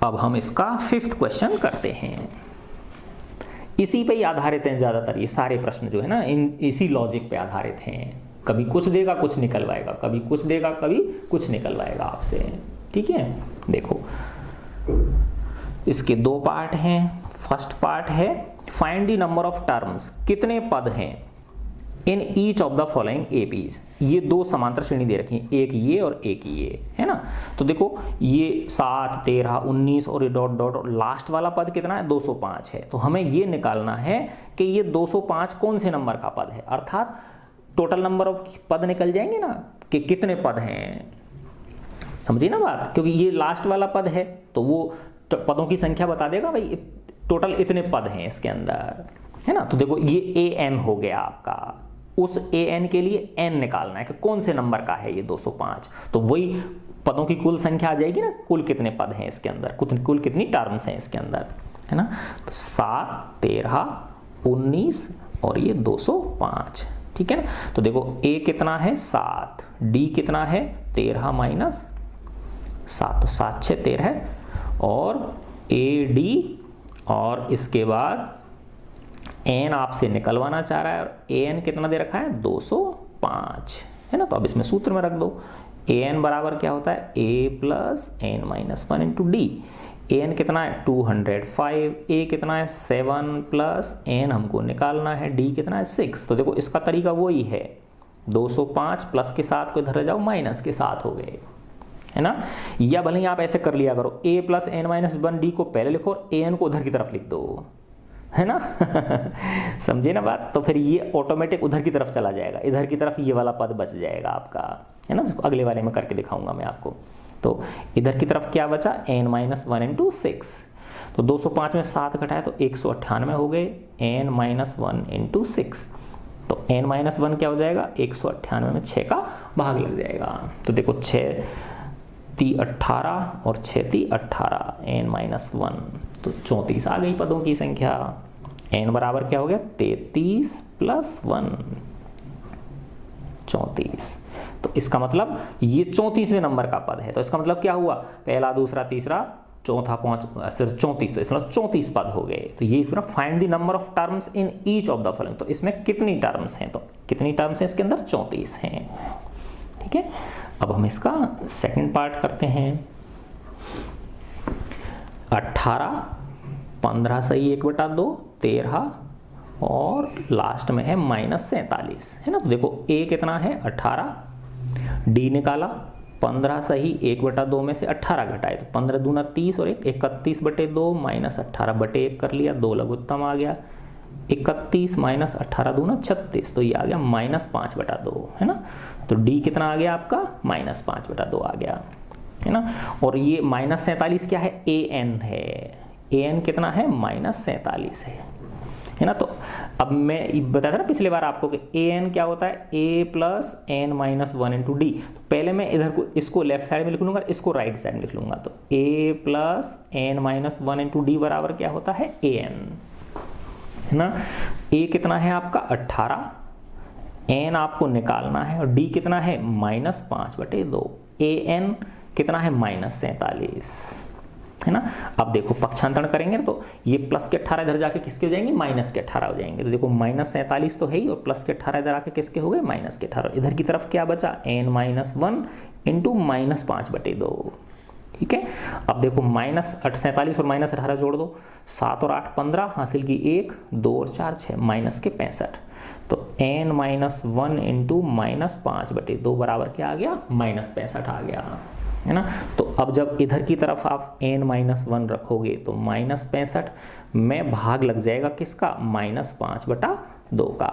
अब हम इसका 5th क्वेश्चन करते हैं। इसी पे ही आधारित हैं ज़्यादातर ये सारे प्रश्न जो है ना, इसी लॉजिक पे आधारित हैं। कभी कुछ देगा कुछ निकलवाएगा, कभी कुछ देगा कभी कुछ निकलवाएगा आपसे, ठीक है। देखो इसके 2 पार्ट हैं। फर्स्ट पार्ट है find the number of terms, कितने पद हैं in each of the following APs. ये 2 समांतर श्रेणी दे रखी है, एक ये और एक ये, है ना। तो देखो ये 7 13 19 और ये डॉट डॉट और लास्ट वाला पद कितना है 205 है। तो हमें ये निकालना है कि ये 205 कौन से नंबर का पद है, अर्थात टोटल नंबर ऑफ पद निकल जाएंगे ना कि कितने पद हैं, समझिए ना बात। क्योंकि ये लास्ट वाला पद है तो वो पदों की संख्या बता देगा, भाई टोटल इतने पद हैं इसके अंदर, है ना। तो देखो ये an हो गया आपका, उस an के लिए n निकालना है कि कौन से नंबर का है ये 205। तो वही पदों की कुल संख्या आ जाएगी ना, कुल कितने पद हैं इसके अंदर, कुल कितनी टर्म्स हैं इसके अंदर, है ना। तो 7 13 19 और ये 205, ठीक है ना। तो देखो a कितना है 7, d कितना है 13 माइनस 7, तो 7 6 13, और ad, और इसके बाद n आपसे निकलवाना चाह रहा है और an कितना दे रखा है 205, है ना। तो अब इसमें सूत्र में रख दो, an बराबर क्या होता है a plus n minus 1 into D. an कितना है 205, a कितना है 7 प्लस n हमको निकालना है, d कितना है 6। तो देखो इसका तरीका वही है, 205 प्लस के साथ को इधर ले जाओ, माइनस के साथ हो गए, है ना। या भले ही आप ऐसे कर लिया करो, a plus n minus 1 D को पहले लिखो और an को उधर की तरफ लिख दो, है ना। समझे ना बात। तो फिर ये ऑटोमेटिक उधर की तरफ चला जाएगा, इधर की तरफ ये वाला पद बच जाएगा आपका, है ना। अगले वाले में करके दिखाऊंगा मैं आपको। तो इधर की तरफ क्या बचा n माइनस 1 इंटू 6। तो 205 में 7 घटाया तो 198 हो गए, n माइनस 1 इंटू 6। तो n माइनस 1 क्या हो जाएगा 198 में 6 का भाग लग जाएगा। तो देखो 6 ती 18 और 6 ती 18, n माइनस 1, तो 34 आ गई पदों की संख्या। n बराबर क्या हो गया 33 प्लस 1, 34। तो इसका मतलब ये 34वें नंबर का पद है। तो इसका मतलब क्या हुआ, पहला दूसरा तीसरा चौथा 34, तो इसमें 34 पद हो गए। तो ये पूरा find the number of terms in each of the following. तो इसमें कितनी टर्म्स हैं, तो कितनी टर्म्स हैं इसके अंदर 34 हैं, ठीक है। अब हम इसका सेकंड पार्ट करते हैं। 18 15 सही 1/2 13 और लास्ट में है माइनस 47, है ना। तो देखो a कितना है 18, d निकाला 15 सही 1/2 में से 18 घटाए तो 15 दूना 30 और 1 31/2 माइनस 18/1 कर लिया, 2 लघुत्तम आ गया, 31 माइनस 18 दूना 36, तो ये आ गया माइनस 5/2, है ना। तो d कितना आ गया आपका माइनस 5/2 आ गया, है ना। और ये -47 क्या है, an है, an कितना है, -47 है ना। तो अब मैं बताया था ना पिछले बार आपको कि an क्या होता है, a plus n minus 1 into D. पहले मैं इधर को इसको लेफ्ट साइड में लिख लूंगा, इसको राइट साइड में लिख लूंगा। तो a plus n minus 1 into D बराबर क्या होता है, an, है ना। a कितना है आपका 18, n आपको निकालना है, और d कितना है -5/2, an कितना है -47, है ना। अब देखो पक्षांतरण करेंगे ना, तो ये प्लस के 18 इधर जाके किसके हो जाएंगे, माइनस के 18 हो जाएंगे। तो देखो -47 तो है ही, और प्लस के 18 इधर आके किसके हो गए, माइनस के 18। इधर की तरफ क्या बचा, n-1 इंटू -5/2, ठीक है। अब देखो -47 और -18 जोड़ दो, 7 और 8 15, हासिल की 1 2 और 4 6, माइनस के 65। तो n-1 इंटू -5/2 बराबर क्या आ गया, -65 आ गया, है ना। तो अब जब इधर की तरफ आप n-1 रखोगे तो -65 में भाग लग जाएगा किसका, -5/2 का।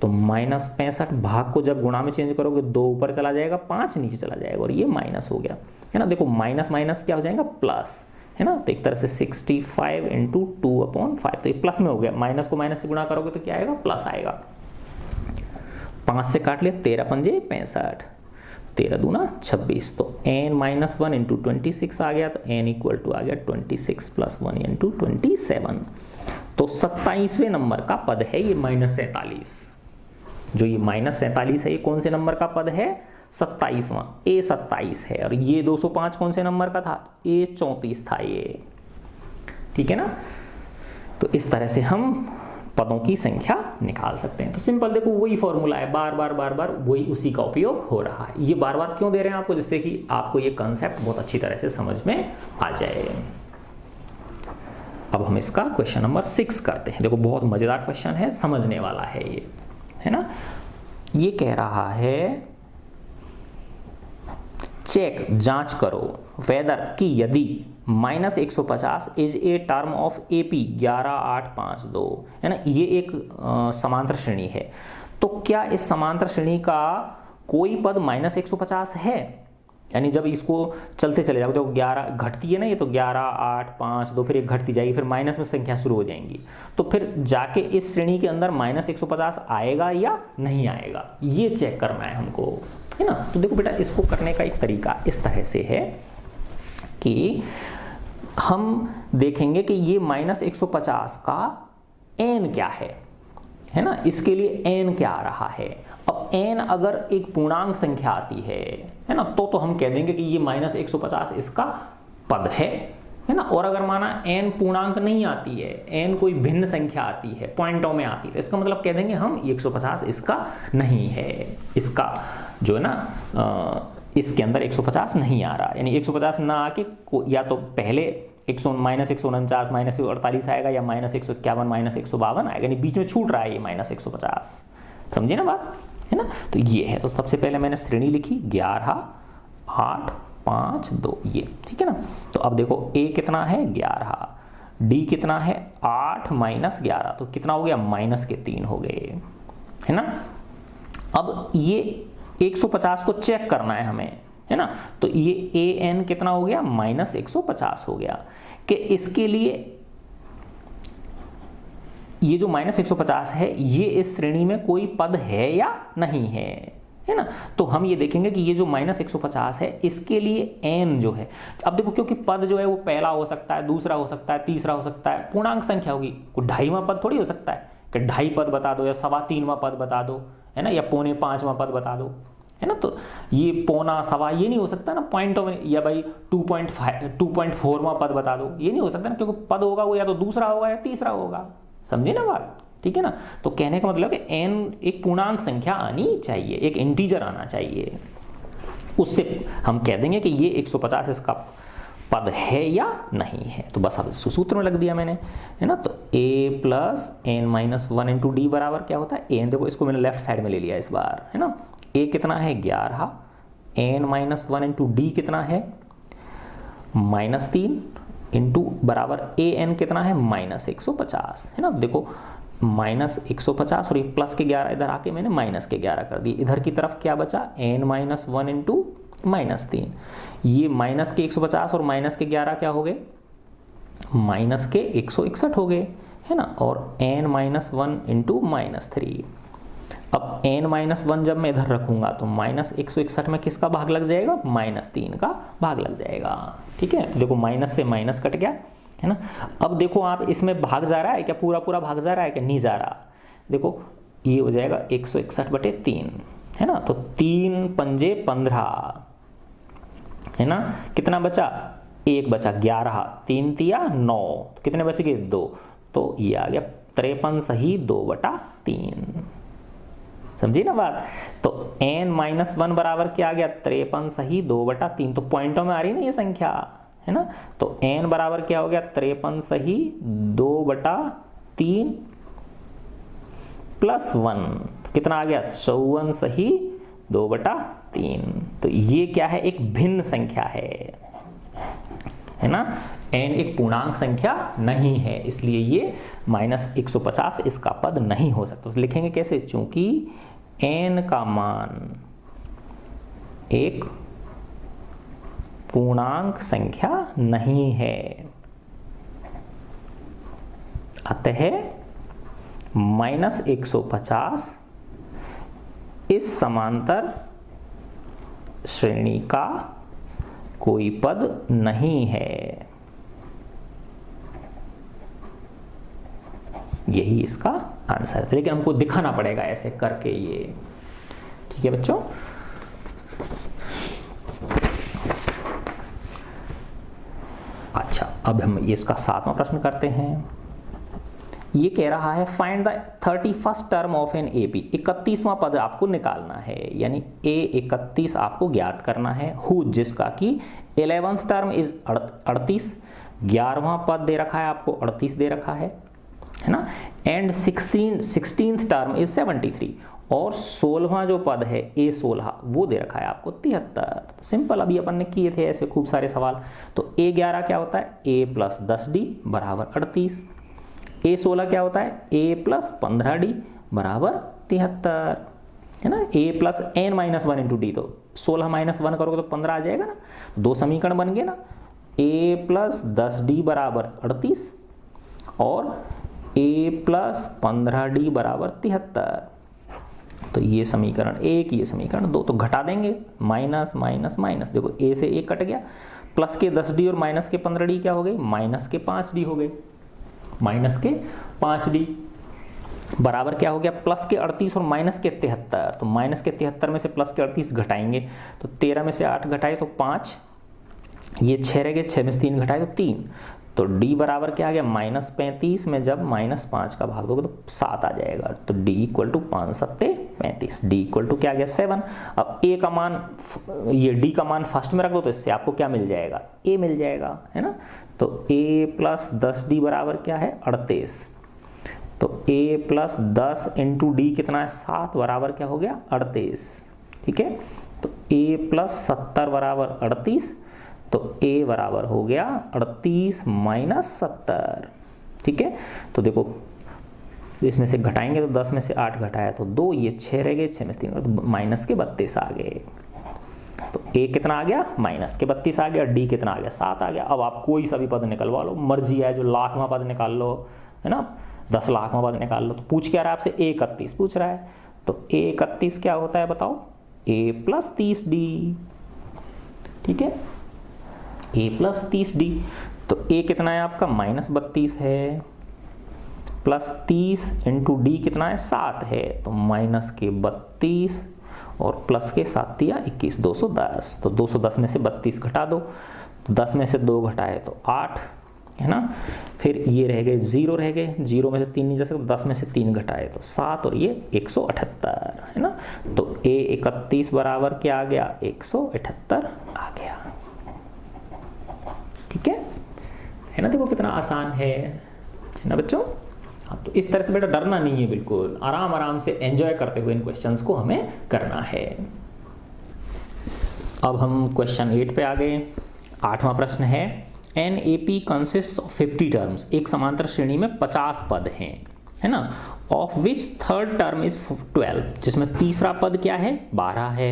तो -65 भाग को जब गुणा में चेंज करोगे 2 ऊपर चला जाएगा, 5 नीचे चला जाएगा, और ये माइनस हो गया, है ना। देखो माइनस माइनस क्या हो जाएगा, प्लस, है ना। तो एक तरह से 65 इंटू 2/5, तो ये प्लस में हो गया, माइनस को माइनस से गुणा करोगे तो क्या आएगा, प्लस आएगा। 5 से काट लिया, 13 पंजे 65, 13 दूना 26। तो n-1 इंटू 26 आ गया, तो n इक्वल टू आ गया 26 प्लस 1 इंटू 27। तो 27वें नंबर का पद है ये -47। जो ये -47 है, ये कौन से नंबर का पद है, 27वां, A27 है। और ये 205 कौन से नंबर का था, A34 था ये, ठीक है ना। तो इस तरह से हम पदों की संख्या निकाल सकते हैं। तो सिंपल देखो वही फॉर्मूला है, बार बार वही उसी का उपयोग हो रहा है। ये बार बार क्यों दे रहे हैं आपको, जिससे कि आपको ये कंसेप्ट बहुत अच्छी तरह से समझ में आ जाए। अब हम इसका क्वेश्चन नंबर 6 करते हैं। देखो बहुत मजेदार क्वेश्चन है, समझने वाला है ये, है ना। ये कह रहा है चेक, जांच करो वेदर कि यदि -150 is a term of AP 11852, है ना। ये एक समांतर श्रेणी है, तो क्या इस समांतर श्रेणी का कोई पद -150 है। यानी जब इसको चलते चले जाओगे तो 11 घटती है ना, ये तो 11 8 5 2, फिर एक घटती जाएगी, फिर माइनस में संख्या शुरू हो जाएंगी। तो फिर जाके इस श्रेणी के अंदर -150 आएगा या नहीं आएगा, ये चेक करना है हमको, है ना। तो देखो बेटा, इसको करने का एक तरीका इस तरह से है कि हम देखेंगे कि ये -150 का n क्या है ना। इसके लिए n क्या आ रहा है। अब n अगर एक पूर्णांक संख्या आती है ना, तो हम कह देंगे कि ये -150 इसका पद है ना। और अगर माना n पूर्णांक नहीं आती है, n कोई भिन्न संख्या आती है, पॉइंटों में आती है, तो इसका मतलब कह देंगे हम 150 इसका नहीं है, इसका जो है ना इसके अंदर 150 नहीं आ रहा। यानी 150 ना आके या तो पहले -149 -148 आएगा, या -151 -152 आएगा, यानी बीच में छूट रहा है ये -150, समझे ना बात, है ना। तो ये है, तो सबसे पहले मैंने श्रेणी लिखी 11 8 5 2, ये ठीक है ना। तो अब देखो A कितना है 11, D कितना है 8 - 11, तो कितना हो गया, -3 हो गए, है ना। अब ये 150 को चेक करना है हमें, है ना। तो ये an कितना हो गया, -150 हो गया, कि इसके लिए ये जो -150 है, ये इस श्रेणी में कोई पद है या नहीं है ना। तो हम ये देखेंगे कि ये जो -150 है, इसके लिए n जो है, अब देखो क्योंकि पद जो है वो पहला हो सकता है, दूसरा हो सकता है, तीसरा हो सकता है, पूर्णांक संख्या होगी, कोई 2.5वां पद थोड़ी हो सकता है कि 2.5 पद बता दो, या 3.25वां पद बता दो, है ना, या 4.25वां पद बता दो, है ना। तो ये पौना सवा ये नहीं हो सकता ना पॉइंट में, या भाई 2.4वां पद बता दो, ये नहीं हो सकता ना, क्योंकि पद होगा वो या तो दूसरा होगा या तीसरा होगा, समझे ना बात, ठीक है ना। तो कहने का मतलब है n एक पूर्णांक संख्या आनी चाहिए, एक इंटीजर आना चाहिए, उससे हम कह देंगे कि ये 150 इसका पद है या नहीं है। तो बस अब सूत्र में लग दिया मैंने, है ना। तो a plus n-1 into D बराबर क्या होता है, n देखो इसको मैंने लेफ्ट साइड में ले लिया इस बार, है ना। a कितना है 11, n-1 इंटू डी कितना है -3 इंटू बराबर an कितना है -150, है ना। देखो -150 और ये प्लस के 11 इधर आके मैंने -11 कर दिए, इधर की तरफ क्या बचा n-1 इंटू -3। ये माइनस के 150 और माइनस के 11 क्या हो गए, माइनस के 161 हो गए, है ना। और n-1 इंटू -3। अब n-1 जब मैं इधर रखूंगा तो -161 में किसका भाग लग जाएगा, -3 का भाग लग जाएगा। ठीक है, देखो माइनस से माइनस कट गया, है ना। अब देखो आप इसमें भाग जा रहा है क्या, पूरा पूरा भाग जा रहा है क्या, नहीं जा रहा। देखो ये हो जाएगा 161/3, है ना। तो 3 पंजे 15, है ना। कितना बचा, 1 बचा, 11, 3 तिया 9, तो कितने बच गए, 2। तो ये आ गया 53 सही 2/3। समझी ना बात। तो n-1 बराबर क्या आ गया, 53 सही 2/3। तो पॉइंटों में आ रही ना ये संख्या, है ना। तो n बराबर क्या हो गया, 53 सही 2/3 प्लस 1, कितना आ गया, 54 सही 2/3। तो ये क्या है, एक भिन्न संख्या है ना। n एक पूर्णांक संख्या नहीं है, इसलिए ये -150 इसका पद नहीं हो सकता। तो लिखेंगे कैसे, चूंकि n का मान एक पूर्णांक संख्या नहीं है, अतः -150 इस समांतर श्रेणी का कोई पद नहीं है। यही इसका आंसर है, लेकिन हमको दिखाना पड़ेगा ऐसे करके ये। ठीक है बच्चों, अच्छा अब हम इसका 7वां प्रश्न करते हैं। ये कह रहा है find the 31st term of an AP। 31वां पद आपको निकालना है, यानी A31 आपको ज्ञात करना है। हु जिसका कि 11th टर्म इज 38, 11वां पद दे रखा है आपको, 38 दे रखा है ना। एंड 16th टर्म इज 73, और 16वां जो पद है A16 वो दे रखा है आपको 73। सिंपल, अभी अपन ने किए थे ऐसे खूब सारे सवाल। तो A11 क्या होता है, A + 10D बराबर 38। A16 क्या होता है, A + 15D बराबर 73, है ना। A + n-1 इंटू डी, तो 16 - 1 करोगे तो 15 आ जाएगा ना। दो समीकरण बन गए ना, A + 10D बराबर 38 और A + 15D बराबर 73। तो ये समीकरण 1, ये समीकरण 2, तो घटा देंगे, माइनस माइनस माइनस। देखो A से A कट गया, प्लस के 10D और माइनस के 15D क्या हो गई, माइनस के 5D हो गए। माइनस के 5D बराबर क्या हो गया, प्लस के 38 और माइनस के 73। तो माइनस के 73 में से प्लस के 38 घटाएंगे, तो 13 में से 8 घटाए तो 5, ये 6 रह गए, 6 में से 3 घटाए तो 3। तो D बराबर क्या आ गया, -35 में जब -5 का भाग दोगे तो 7 आ जाएगा। तो D = 5 × 7 = 35। D = क्या आ गया, 7। अब A का मान, ये D का मान फर्स्ट में रख दो तो इससे आपको क्या मिल जाएगा, A मिल जाएगा, है ना। तो A + 10D बराबर क्या है, 38। तो A + 10 इंटू D कितना है, 7 बराबर क्या हो गया, 38। ठीक है, तो A + 70 बराबर 38। तो A बराबर हो गया 38 - 70। ठीक है, तो देखो इसमें से घटाएंगे तो 10 में से 8 घटाया तो 2, ये 6 रह गए, 6 में से 3 तो माइनस के 32 आ गए। तो A कितना आ गया, माइनस के 32 आ गया। D कितना आ गया, 7 आ गया। अब आप कोई सा भी पद निकलवा लो, मर्जी है, जो लाखवां पद निकाल लो, है ना, 10 लाखवां पद निकाल लो। तो पूछ क्या रहा है आपसे, A31 पूछ रहा है। तो A31 क्या होता है बताओ, A + 30D। ठीक है, A + 30D। तो A कितना है आपका, -32 है, प्लस 30 इंटू D कितना है, 7 है। तो माइनस के 32 और प्लस के 7 या 21, 210। तो 210 में से 32 घटा दो, तो 10 में से 2 घटाए तो 8, है ना। फिर ये रह गए 0 रह गए, 0 में से 3 नहीं जा सकते, 10 में से 3 घटाए तो 7 और ये 178, है ना। तो A31 बराबर क्या आ गया, 178 आ गया। ठीक है ना। देखो कितना आसान है ना बच्चों। हाँ, तो इस तरह से बेटा डरना नहीं है, बिल्कुल आराम आराम से एंजॉय करते हुए इन क्वेश्चंस को हमें करना है। अब हम क्वेश्चन 8 पे आ गए। 8वां प्रश्न है, an AP consist of 50 terms. एक समांतर श्रेणी में 50 पद हैं, है ना। Of which third term is 12, जिसमें तीसरा पद क्या है, 12 है।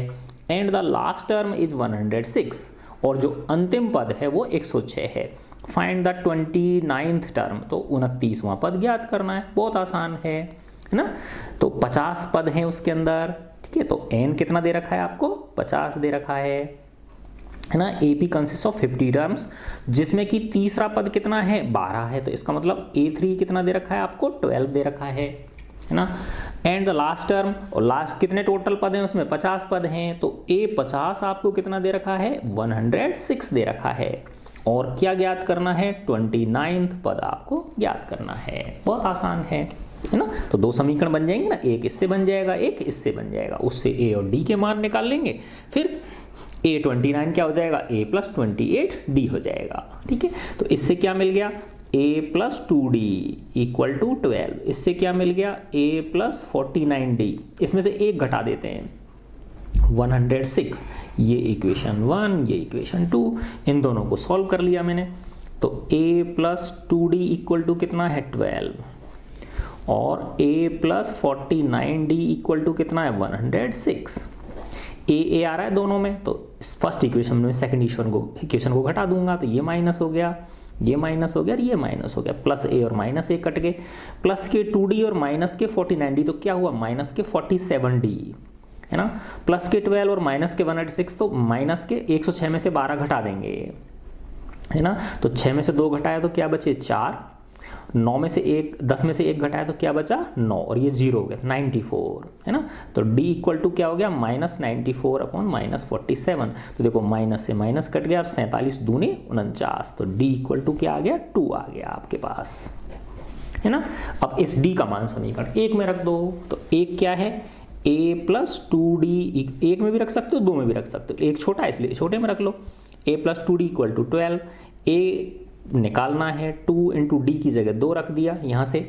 And the last term is 106 और जो अंतिम पद है वो 106 है। फाइंड द 29th टर्म, तो 29वां पद ज्ञात करना है, बहुत आसान है ना। तो 50 पद हैं उसके अंदर, ठीक है। तो n कितना दे रखा है आपको, 50 दे रखा है ना। AP कंसिस्ट ऑफ 50 टर्म्स, जिसमें कि तीसरा पद कितना है, 12 है। तो इसका मतलब A3 कितना दे रखा है आपको, 12 दे रखा है ना। एंड द लास्ट टर्म, और लास्ट कितने टोटल पद हैं उसमें, 50 पद हैं। तो A50 आपको कितना दे रखा है, 106 दे रखा है। और क्या ज्ञात करना है, 29th पद आपको ज्ञात करना है। बहुत आसान है ना। तो दो समीकरण बन जाएंगे ना, एक इससे बन जाएगा, एक इससे बन जाएगा। उससे A और D के मान निकाल लेंगे, फिर A29 क्या हो जाएगा, A + 28D हो जाएगा, ठीक है। तो इससे क्या मिल गया, A + 2D = 12। इससे क्या मिल गया, A + 49D। इसमें से एक घटा देते हैं, 106। ये इक्वेशन 1, ये इक्वेशन 2, इन दोनों को सॉल्व कर लिया मैंने। तो A + 2D = कितना है, 12, और A + 49D = कितना है, 106। A आ रहा है दोनों में, तो फर्स्ट इक्वेशन में सेकंड इक्वेशन को घटा दूंगा, तो ये माइनस हो गया, ये माइनस हो गया और ये माइनस हो गया। प्लस A और माइनस A कट गए, प्लस के 2D और माइनस के 49D, तो क्या हुआ, माइनस के 47D, है ना। प्लस के 12 और माइनस के 106, तो माइनस के 106 में से 12 घटा देंगे, है ना। तो 6 में से 2 घटाया तो क्या बचे, 4। 9 में से 1, 10 में से 1 घटाया तो क्या बचा, 9, और ये 0 हो गया, 94, है ना। तो D = क्या हो गया, -94/- 47। तो देखो माइनस से माइनस कट गया और 47 दूनी 49। तो D = क्या आ गया, 2 आ गया आपके पास, है ना। अब इस D का मान समीकरण 1 में रख दो। तो 1 क्या है, A + 2D, 1 में भी रख सकते हो, 2 में भी रख सकते हो, एक छोटा है इसलिए छोटे में रख लो। A + 2D = 12। A निकालना है, 2 × D की जगह 2 रख दिया यहाँ से,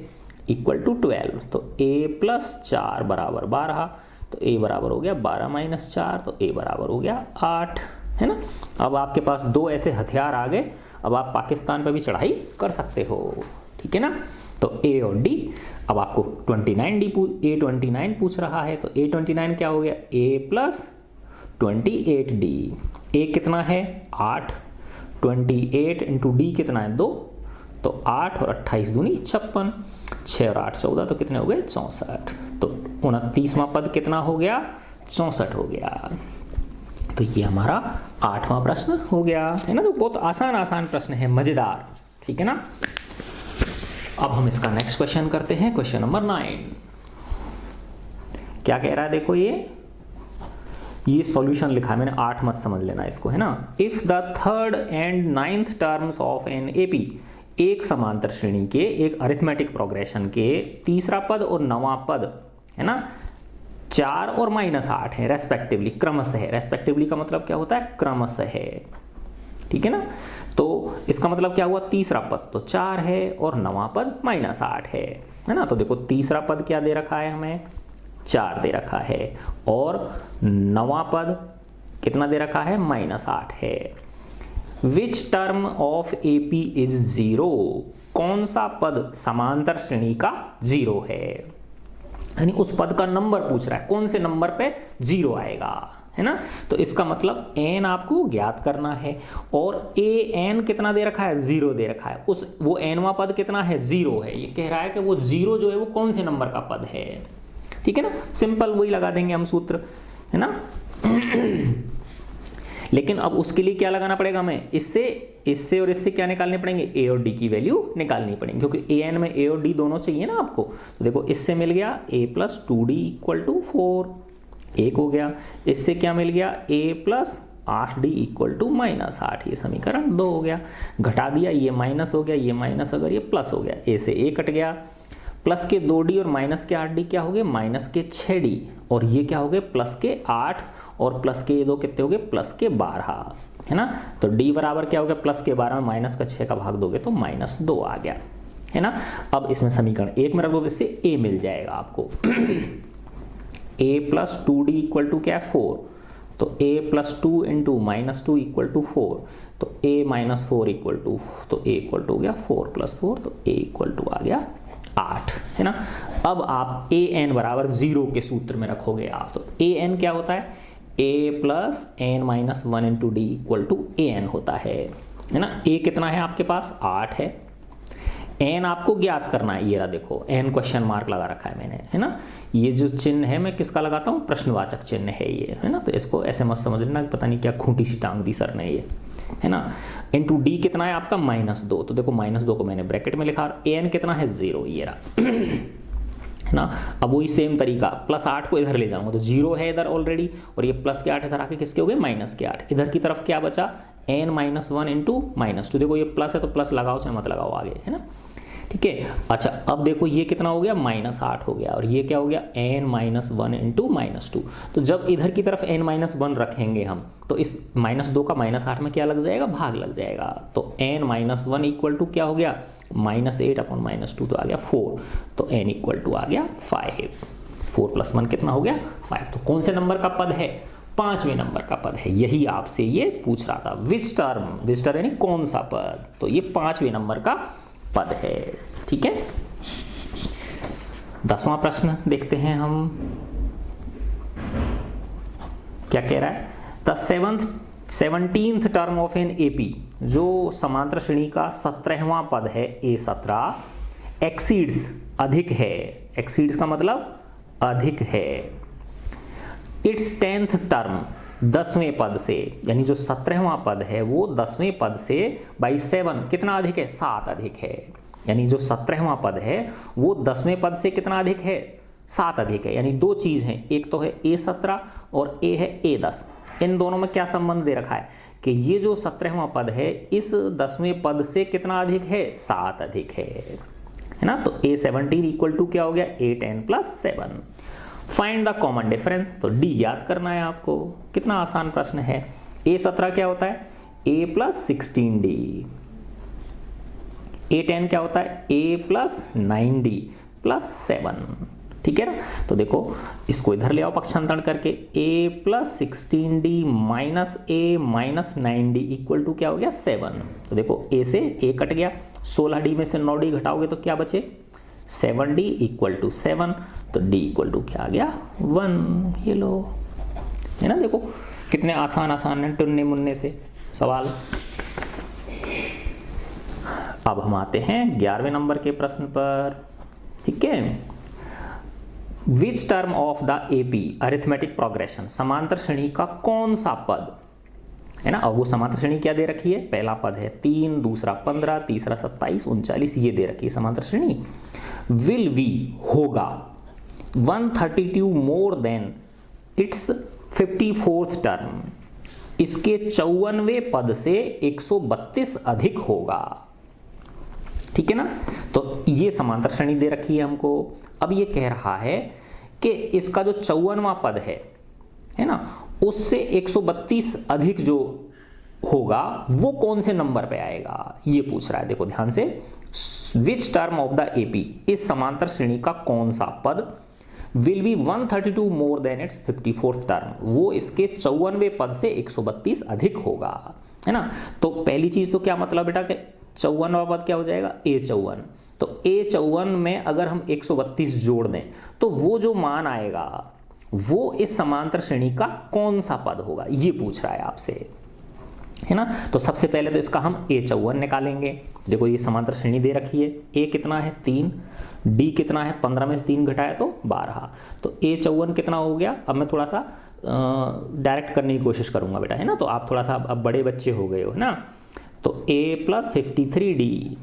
= 12। तो A + 4 = 12। तो A बराबर हो गया 12 - 4, तो A बराबर हो गया 8, है ना। अब आपके पास 2 ऐसे हथियार आ गए, अब आप पाकिस्तान पर भी चढ़ाई कर सकते हो, ठीक है ना। तो A और D, अब आपको A29 पूछ रहा है, तो A29 क्या हो गया, A + 28D। A कितना है, 8, 28 × D कितना है, 2, तो 8 और 28 दूनी 56, 6 और 8 14, तो कितने हो गए, 64। तो 29वां पद कितना हो गया, 64 हो गया। तो ये हमारा 8वां प्रश्न हो गया, है ना। तो बहुत आसान प्रश्न है, मजेदार, ठीक है ना। अब हम इसका नेक्स्ट क्वेश्चन करते हैं, क्वेश्चन नंबर 9। क्या कह रहा है, देखो ये सॉल्यूशन लिखा है मैंने, 8 मत समझ लेना इसको, है ना। If the 3rd and 9th terms of an AP, एक समांतर श्रेणी के एक अरिथमेटिक प्रोग्रेशन के तीसरा पद और 9वां पद, है ना, 4 और -8 है रेस्पेक्टिवली, क्रमशः है। रेस्पेक्टिवली का मतलब क्या होता है, क्रमशः है, ठीक है ना। तो इसका मतलब क्या हुआ, तीसरा पद तो 4 है और 9वां पद -8 है ना। तो देखो तीसरा पद क्या दे रखा है हमें, 4 दे रखा है, और 9वां पद कितना दे रखा है, -8 है। Which term of AP is 0, कौन सा पद समांतर श्रेणी का 0 है, यानी उस पद का नंबर पूछ रहा है, कौन से नंबर पे 0 आएगा, है ना। तो इसका मतलब n आपको ज्ञात करना है, और an कितना दे रखा है, 0 दे रखा है। वो nवां पद कितना है, 0 है। ये कह रहा है कि वो 0 जो है वो कौन से नंबर का पद है, ठीक है ना। सिंपल वही लगा देंगे हम सूत्र, है ना। लेकिन अब उसके लिए क्या लगाना पड़ेगा हमें, इससे और इससे क्या निकालने पड़ेंगे, A और D की वैल्यू निकालनी पड़ेगी, क्योंकि an में A और D दोनों चाहिए ना आपको। तो देखो इससे मिल गया A + 2D = 4, 1 हो गया। इससे क्या मिल गया, A + 8D = -8, ये समीकरण 2 हो गया। घटा दिया, ये माइनस हो गया, ये माइनस अगर ये प्लस हो गया, A से A कट गया। प्लस के 2D और माइनस के 8D क्या हो गए, माइनस के 6D, और ये क्या हो गए, प्लस के 8 और प्लस के 2 कितने हो गए, प्लस के 12, है ना। तो D बराबर क्या हो गया, प्लस के 12 में माइनस का 6 का भाग दोगे तो -2 आ गया, है ना। अब इसमें समीकरण 1 में रख दो, इससे A मिल जाएगा आपको। A + 2D = क्या है, 4, तो A + 2 × -2 = 4, तो A - 4 तो A हो गया 4 + 4, तो A आ गया 8, है ना। अब आप an = 0 के सूत्र में रखोगे आप, तो an क्या होता है, a plus n minus one into d equal to a n होता है ना। a कितना है आपके पास 8 है, n आपको ज्ञात करना है। ये रहा देखो n क्वेश्चन मार्क लगा रखा है मैंने, है ना। ये जो चिन्ह है मैं किसका लगाता हूँ, प्रश्नवाचक चिन्ह है ये, है ना। तो इसको ऐसे मत समझ लेना पता नहीं क्या खूंटी सी टांग दी सर ने ये, है ना। इंटू डी कितना है आपका -2, तो देखो -2 को मैंने ब्रैकेट में लिखा, और an कितना है 0, ये रहा है ना। अब वही सेम तरीका, +8 को इधर ले जाऊंगा तो 0 है इधर ऑलरेडी, और ये +8 इधर आके किसके हो गए -8। इधर की तरफ क्या बचा, n-1 इंटू -2। देखो ये प्लस है तो प्लस लगाओ चाहे मत लगाओ आगे, है ना। ठीक है, अच्छा अब देखो ये कितना हो गया -8 हो गया, और ये क्या हो गया n-1 इंटू -2। तो जब इधर की तरफ n-1 रखेंगे हम तो इस -2 का -8 में क्या लग जाएगा, भाग लग जाएगा। तो n-1 इक्वल टू क्या हो गया -8 अपॉन -2, तो आ गया 4। तो n इक्वल टू आ गया 5। 4 + 1 कितना हो गया 5। तो कौन से नंबर का पद है, 5वें नंबर का पद है। यही आपसे ये पूछ रहा था, विच टर्म यानी कौन सा पद, तो ये 5वें नंबर का पद है। ठीक है, 10वां प्रश्न देखते हैं हम, क्या कह रहा है। The 17th term of an AP, जो समांतर श्रेणी का 17वां पद है A17, एक्सीड्स अधिक है, एक्सीड्स का मतलब अधिक है, इट्स 10th टर्म 10वें पद से, यानी जो 17वां पद है वो 10वें पद से बाई 7 कितना अधिक है, 7 अधिक है। यानी जो 17वां पद है वो 10वें पद से कितना अधिक है, 7 अधिक है। यानी दो चीज हैं, एक तो है A17 और ए है A10। इन दोनों में क्या संबंध दे रखा है कि ये जो 17वां पद है इस 10वें पद से कितना अधिक है, 7 अधिक है ना। तो A17 इक्वल टू क्या हो गया, A10 + 7। Find the common difference, तो डी याद करना है आपको। कितना आसान प्रश्न है। A17 क्या होता है, A + 16D। A10 क्या होता है, A + 9D + 7। ठीक है ना। तो देखो इसको इधर ले आओ पक्षांतरण करके, A + 16D - A - 9D equal to क्या हो गया 7। तो देखो A से A कट गया, 16D में से 9D घटाओगे तो क्या बचे 7D इक्वल टू 7। तो D इक्वल टू क्या आ गया 1। ये लो, है ना। देखो कितने आसान आसान है टुन्ने मुन्ने से सवाल। अब हम आते हैं 11वें नंबर के प्रश्न पर। ठीक है, which term of the AP arithmetic progression, समांतर श्रेणी का कौन सा पद, है ना। अब वो समांतर श्रेणी क्या दे रखी है, पहला पद है 3, दूसरा 15, तीसरा 27, 39, ये दे रखी है समांतर श्रेणी। विल वी होगा 132 more than it's 54th term, इसके 54वें पद से 132 अधिक होगा। ठीक है ना। तो ये समांतर श्रेणी दे रखी है हमको। अब ये कह रहा है कि इसका जो 54वां पद है ना, उससे 132 अधिक जो होगा वो कौन से नंबर पे आएगा, ये पूछ रहा है। देखो ध्यान से, which term of the AP, इस समांतर श्रेणी का कौन सा पद will be 132 more than it's 54th term, वो इसके 54वें पद से 132 अधिक होगा, है ना। तो पहली चीज तो क्या मतलब बेटा कि 54वां पद क्या हो जाएगा A54। तो A54 में अगर हम 132 जोड़ दें तो वो जो मान आएगा वो इस समांतर श्रेणी का कौन सा पद होगा, ये पूछ रहा है आपसे, है ना। तो सबसे पहले तो इसका हम A54 निकालेंगे। देखो ये समांतर श्रेणी दे रखी है, A कितना है 3, D कितना है 15 में से 3 घटाया तो 12। तो A54 कितना हो गया। अब मैं थोड़ा सा डायरेक्ट करने की कोशिश करूंगा बेटा, है ना। तो आप थोड़ा सा अब बड़े बच्चे हो गए हो, है ना। तो A + 53D,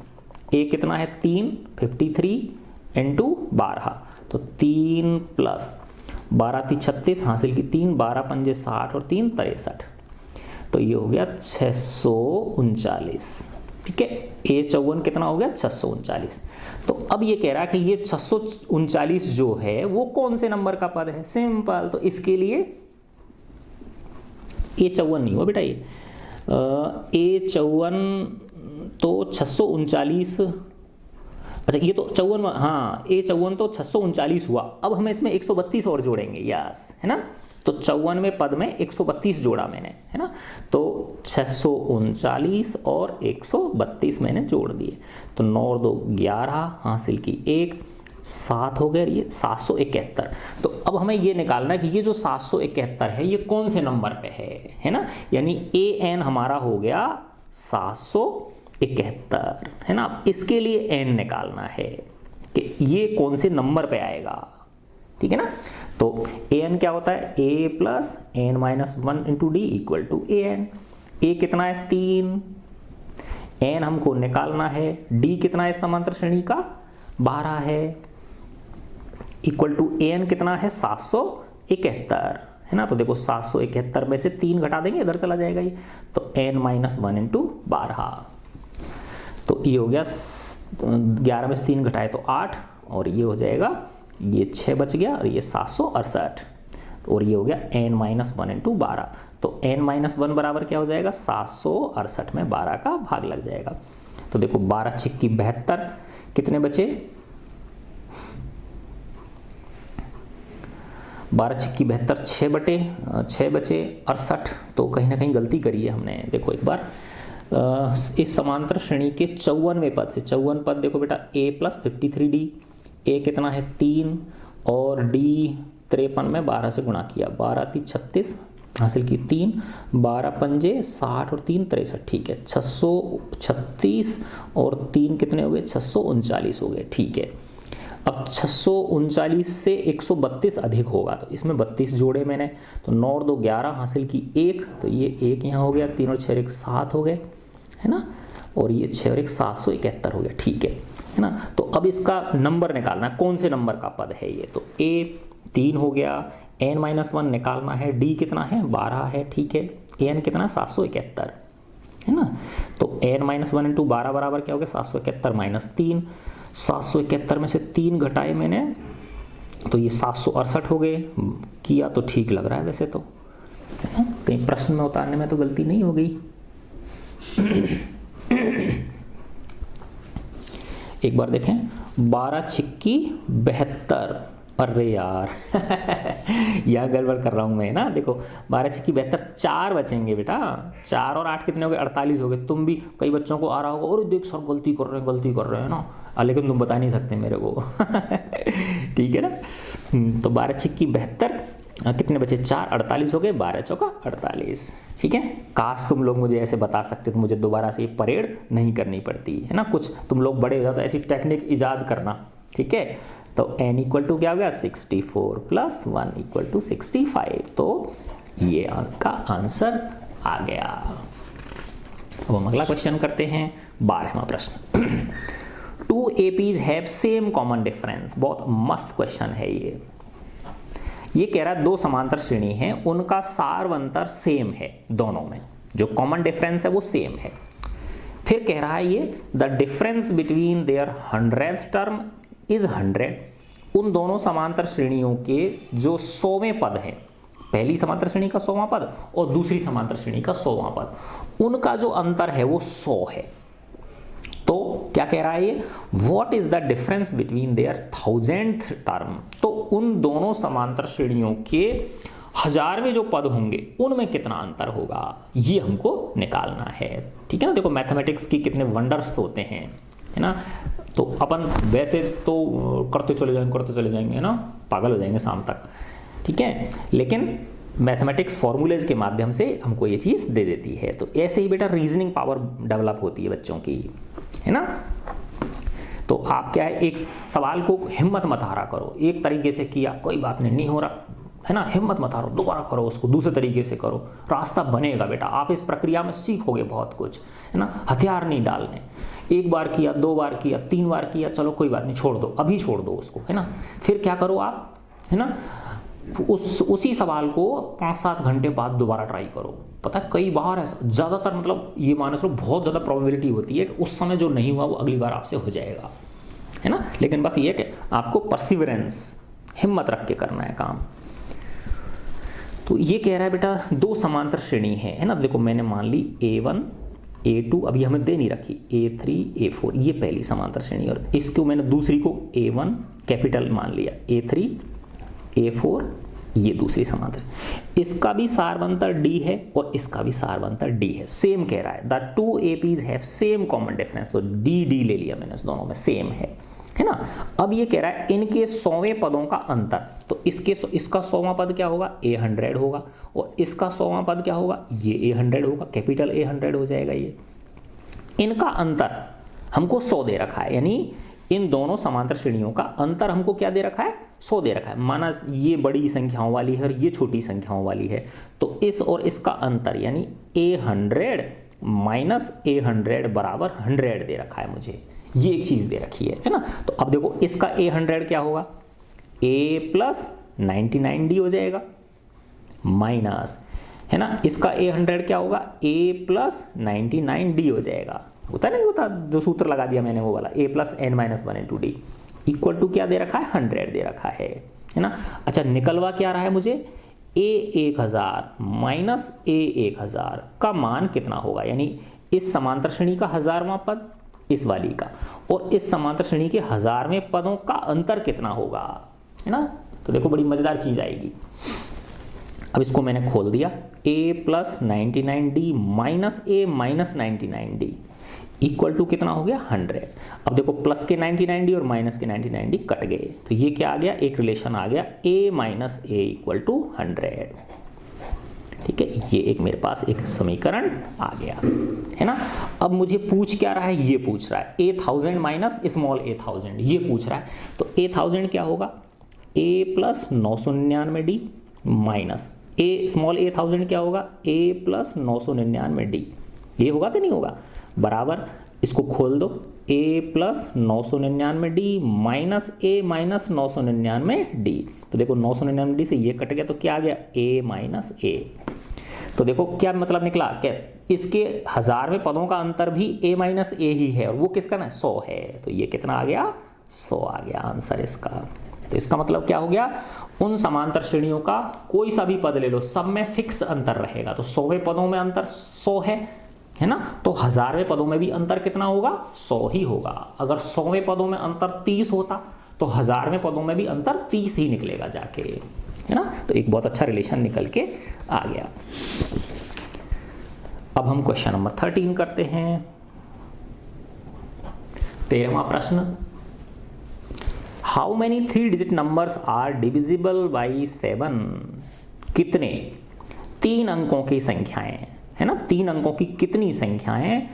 A कितना है 3, 53 इंटू 12, तो 3 + 12 × 36 हासिल की 3, 12 × 5 = 60 और 3 × 63, तो ये हो गया 639। ठीक है, A54 कितना हो गया 639। तो अब ये कह रहा है कि ये 639 जो है वो कौन से नंबर का पद है, सिंपल। तो इसके लिए A54 नहीं हुआ बेटा, ये A54 तो 639, अच्छा ये तो 54, हाँ A54 तो 639 हुआ। अब हम इसमें 132 और जोड़ेंगे, यस, है ना। तो 54वें पद में 132 जोड़ा मैंने, है ना। तो 639 और 132 मैंने जोड़ दिए, तो 9 और 2 11 हासिल की 1, 7 हो गए, ये 771। तो अब हमें ये निकालना है कि ये जो 771 है ये कौन से नंबर पे है ना, यानी an हमारा हो गया 771 है ना। इसके लिए n निकालना है कि ये कौन से नंबर पे आएगा, ठीक है ना। तो an क्या होता है, a plus n minus 1 into d equal to an। a कितना है 3, n हमको निकालना है, d कितना है समांतर श्रेणी का 12 है, इक्वल टू an कितना है 771 है ना। तो देखो 771 में से 3 घटा देंगे, इधर चला जाएगा ये, तो n माइनस 1 इंटू 12। तो ये हो गया 11 में से 3 घटाए तो 8, और ये हो जाएगा, ये 6 बच गया, और ये 768, और ये हो गया n माइनस 1 इंटू 12। तो n माइनस 1 बराबर क्या हो जाएगा, 768 में 12 का भाग लग जाएगा। तो देखो 12 छिक्की 72, कितने बचे, 12 छिक्की 72, 6 बचे 68। तो कहीं ना कहीं गलती करी है हमने। देखो एक बार इस समांतर श्रेणी के 54वें पद से, 54 पद देखो बेटा, a प्लस 53d, a कितना है 3 और d 53 में 12 से गुणा किया, 12 × 36 हासिल की 3, 12 पंजे 60 और 3 63, ठीक है, 636 और 3 कितने हो गए, 639 हो गए, ठीक है। अब 639 से 132 अधिक होगा, तो इसमें 32 जोड़े मैंने, तो 9 और 2 11 हासिल की 1, तो ये 1 यहाँ हो गया, 3 और 6 1 7 हो गए है ना, और ये 6 और 1 771 हो गया, ठीक है ना। तो अब इसका नंबर निकालना है, कौन से नंबर का पद है ये, तो a 3 हो गया, n माइनस 1 निकालना है, d कितना है 12 है, ठीक है, n कितना 771 है ना। तो n माइनस 1 इंटू 12 बराबर क्या हो गया, 771 माइनस 3, 771 में से 3 घटाए मैंने, तो ये 768 हो गए, किया तो ठीक लग रहा है वैसे तो, है ना, कहीं प्रश्न में उतारने में तो गलती नहीं हो गई। एक बार देखें, 12 छिक्की 72, अरे यार यह गड़बड़ कर रहा हूँ मैं ना। देखो 12 छिक्की 72, 4 बचेंगे बेटा, 4 और 8 कितने हो गए, 48 हो गए। तुम भी, कई बच्चों को आ रहा होगा, और देख सर गलती कर रहे हैं ना, लेकिन तुम बता नहीं सकते मेरे को ठीक है ना। तो 12 छिक्की 72, कितने बचे 4, 48 हो गए, 12 चौका 48, ठीक है। काश तुम लोग मुझे ऐसे बता सकते तो मुझे दोबारा से परेड नहीं करनी पड़ती है ना। कुछ तुम लोग बड़े हो जाओ तो ऐसी टेक्निक ईजाद करना, ठीक है। तो n इक्वल टू क्या हो गया, 64 प्लस 1 इक्वल टू 65, तो ये आपका आंसर आ गया। अब हम अगला क्वेश्चन करते हैं, 12वां प्रश्न। 2 APs have same common difference, बहुत मस्त क्वेश्चन है ये। ये कह रहा है 2 समांतर श्रेणी हैं, उनका सारवंतर सेम है, दोनों में जो कॉमन डिफरेंस है वो सेम है। फिर कह रहा है ये the difference between their 100th term is 100। उन दोनों समांतर श्रेणियों के जो 100वें पद हैं, पहली समांतर श्रेणी का 100वां पद और दूसरी समांतर श्रेणी का 100वां पद, उनका जो अंतर है वो 100 है। तो क्या कह रहा है ये, what is the difference between their 1000th term. तो उन दोनों समांतर श्रेणियों के 1000वें जो पद होंगे उनमें कितना अंतर होगा, ये हमको निकालना है, ठीक है ना। देखो मैथमेटिक्स की कितने वंडर्स होते हैं, है ना। तो अपन वैसे तो करते चले जाएंगे है ना, पागल हो जाएंगे शाम तक, ठीक है। लेकिन मैथमेटिक्स फॉर्मूलेज के माध्यम से हमको ये चीज़ दे देती है। तो ऐसे ही बेटा रीजनिंग पावर डेवलप होती है बच्चों की, है ना। तो आप क्या है, एक सवाल को हिम्मत मत हारा करो, एक तरीके से किया कोई बात नहीं हो रहा है ना, हिम्मत मत हारो, दोबारा करो उसको, दूसरे तरीके से करो, रास्ता बनेगा बेटा। आप इस प्रक्रिया में सीखोगे बहुत कुछ, है ना। हथियार नहीं डालने, एक बार किया, 2 बार किया, 3 बार किया, चलो कोई बात नहीं, छोड़ दो, अभी छोड़ दो उसको, है ना। फिर क्या करो आप, है ना, उसी सवाल को 5-7 घंटे बाद दोबारा ट्राई करो। पता है कई बार ऐसा, ज़्यादातर मतलब ये मानो चलो बहुत ज़्यादा प्रोबेबिलिटी होती है कि उस समय जो नहीं हुआ वो अगली बार आपसे हो जाएगा, है ना। लेकिन बस ये कि आपको परसिवरेंस, हिम्मत रख के करना है काम। तो ये कह रहा है बेटा 2 समांतर श्रेणी है ना। देखो मैंने मान ली A1 A2, अभी हमें दे नहीं रखी, A3 A4, ये पहली समांतर श्रेणी, और इसको मैंने दूसरी को A1 कैपिटल मान लिया, A3 A4 ये दूसरी समांतर, इसका भी सारवंतर डी है और इसका भी सारवंतर डी है, सेम कह रहा है, the two APs have same common difference, तो डी डी ले लिया मैंने, इस दोनों में सेम है ना। अब ये कह रहा है इनके 100वें पदों का अंतर, तो इसका 100वां पद क्या होगा, A100 होगा, और इसका 100वां पद क्या होगा, ये A100 होगा, कैपिटल A100 हो जाएगा। ये इनका अंतर हमको 100 दे रखा है, यानी इन दोनों समांतर श्रेणियों का अंतर हमको क्या दे रखा है, 100 दे रखा है। माना ये बड़ी संख्याओं वाली है और ये छोटी संख्याओं वाली है, तो इस और इसका अंतर यानी A100 माइनस A100 बराबर 100 दे रखा है मुझे, ये एक चीज दे रखी है ना। तो अब देखो इसका A100 क्या होगा, A प्लस 99D हो जाएगा, माइनस है ना, इसका A100 क्या होगा, A प्लस 99D हो जाएगा। होता नहीं होता, जो सूत्र लगा दिया मैंने वो वाला, A plus n minus 1 into d equal to क्या दे रखा है, 100 दे रखा है ना। अच्छा निकलवा क्या रहा है मुझे, A1000 माइनस A1000 का मान कितना होगा, यानी इस समांतर श्रेणी का 1000वां पद इस वाली का, और इस समांतर श्रेणी के 1000वें पदों का अंतर कितना होगा, है ना। तो देखो बड़ी मजेदार चीज आएगी। अब इसको मैंने खोल दिया, A plus 99D minus A minus 99D equal to कितना हो गया, 100। अब देखो प्लस के 99D और माइनस के 99D कट गए, तो ये क्या आ गया, एक रिलेशन आ गया, A minus A equal to 100। ठीक है, ये एक मेरे पास एक समीकरण आ गया, है ना। अब मुझे पूछ क्या रहा है, ये पूछ रहा है A1000 माइनस स्मॉल A1000, ये पूछ रहा है। तो A1000 क्या होगा, A plus 999D minus A small A1000 क्या होगा, A प्लस 999D, ये होगा कि नहीं होगा, बराबर इसको खोल दो, A plus 999D minus A minus 999D। तो देखो 999D से ये कट गया, तो क्या आ गया, A माइनस A। तो देखो क्या मतलब निकला, क्या इसके 1000वें पदों का अंतर भी A माइनस A ही है, और वो किसका ना 100 है, तो ये कितना आ गया, 100 आ गया आंसर इसका। तो इसका मतलब क्या हो गया, उन समांतर श्रेणियों का कोई सा भी पद ले लो, सब में फिक्स अंतर रहेगा। तो 100वें पदों में अंतर 100 है ना, तो 1000वें पदों में भी अंतर कितना होगा, 100 ही होगा। अगर 100वें पदों में अंतर 30 होता तो 1000वें पदों में भी अंतर 30 ही निकलेगा जाके, है ना। तो एक बहुत अच्छा रिलेशन निकल के आ गया। अब हम क्वेश्चन नंबर 13 करते हैं। 13वां प्रश्न, how many 3 digit numbers are divisible by 7, कितने 3 अंकों की संख्याएं, है ना, 3 अंकों की कितनी संख्याएं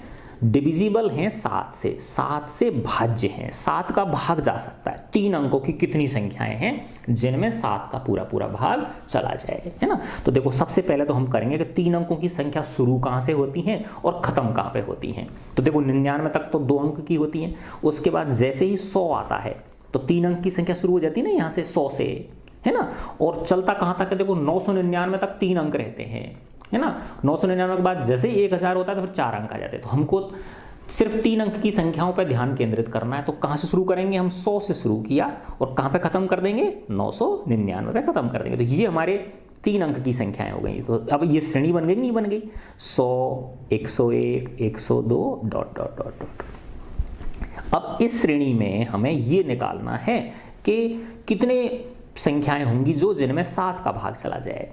डिविजिबल हैं 7 से, 7 से भाज्य हैं, 7 का भाग जा सकता है। 3 अंकों की कितनी संख्याएं हैं जिनमें 7 का पूरा पूरा भाग चला जाए, है ना। तो देखो सबसे पहले तो हम करेंगे कि 3 अंकों की संख्या शुरू कहां से होती हैं और खत्म कहां पे होती हैं। तो देखो 99 तक तो 2 अंक की होती हैं, उसके बाद जैसे ही 100 आता है तो 3 अंक की संख्या शुरू हो जाती है ना यहाँ से 100 से, है ना, और चलता कहां तक है, देखो 999 तक 3 अंक रहते हैं, है ना। 999 के बाद जैसे ही 1000 होता है तो फिर 4 अंक आ जाते हैं। तो हमको सिर्फ 3 अंक की संख्याओं पर ध्यान केंद्रित करना है। तो कहां से शुरू करेंगे, हम 100 से शुरू किया और कहां पे खत्म कर देंगे, 999 पे खत्म कर देंगे। तो ये हमारे 3 अंक की संख्याएं हो गई। तो अब ये श्रेणी बन गई नहीं बन गई, 100, 101, 102 डॉट डॉट डॉट डॉट। अब इस श्रेणी में हमें ये निकालना है कि कितने संख्याएं होंगी जो जिनमें 7 का भाग चला जाए,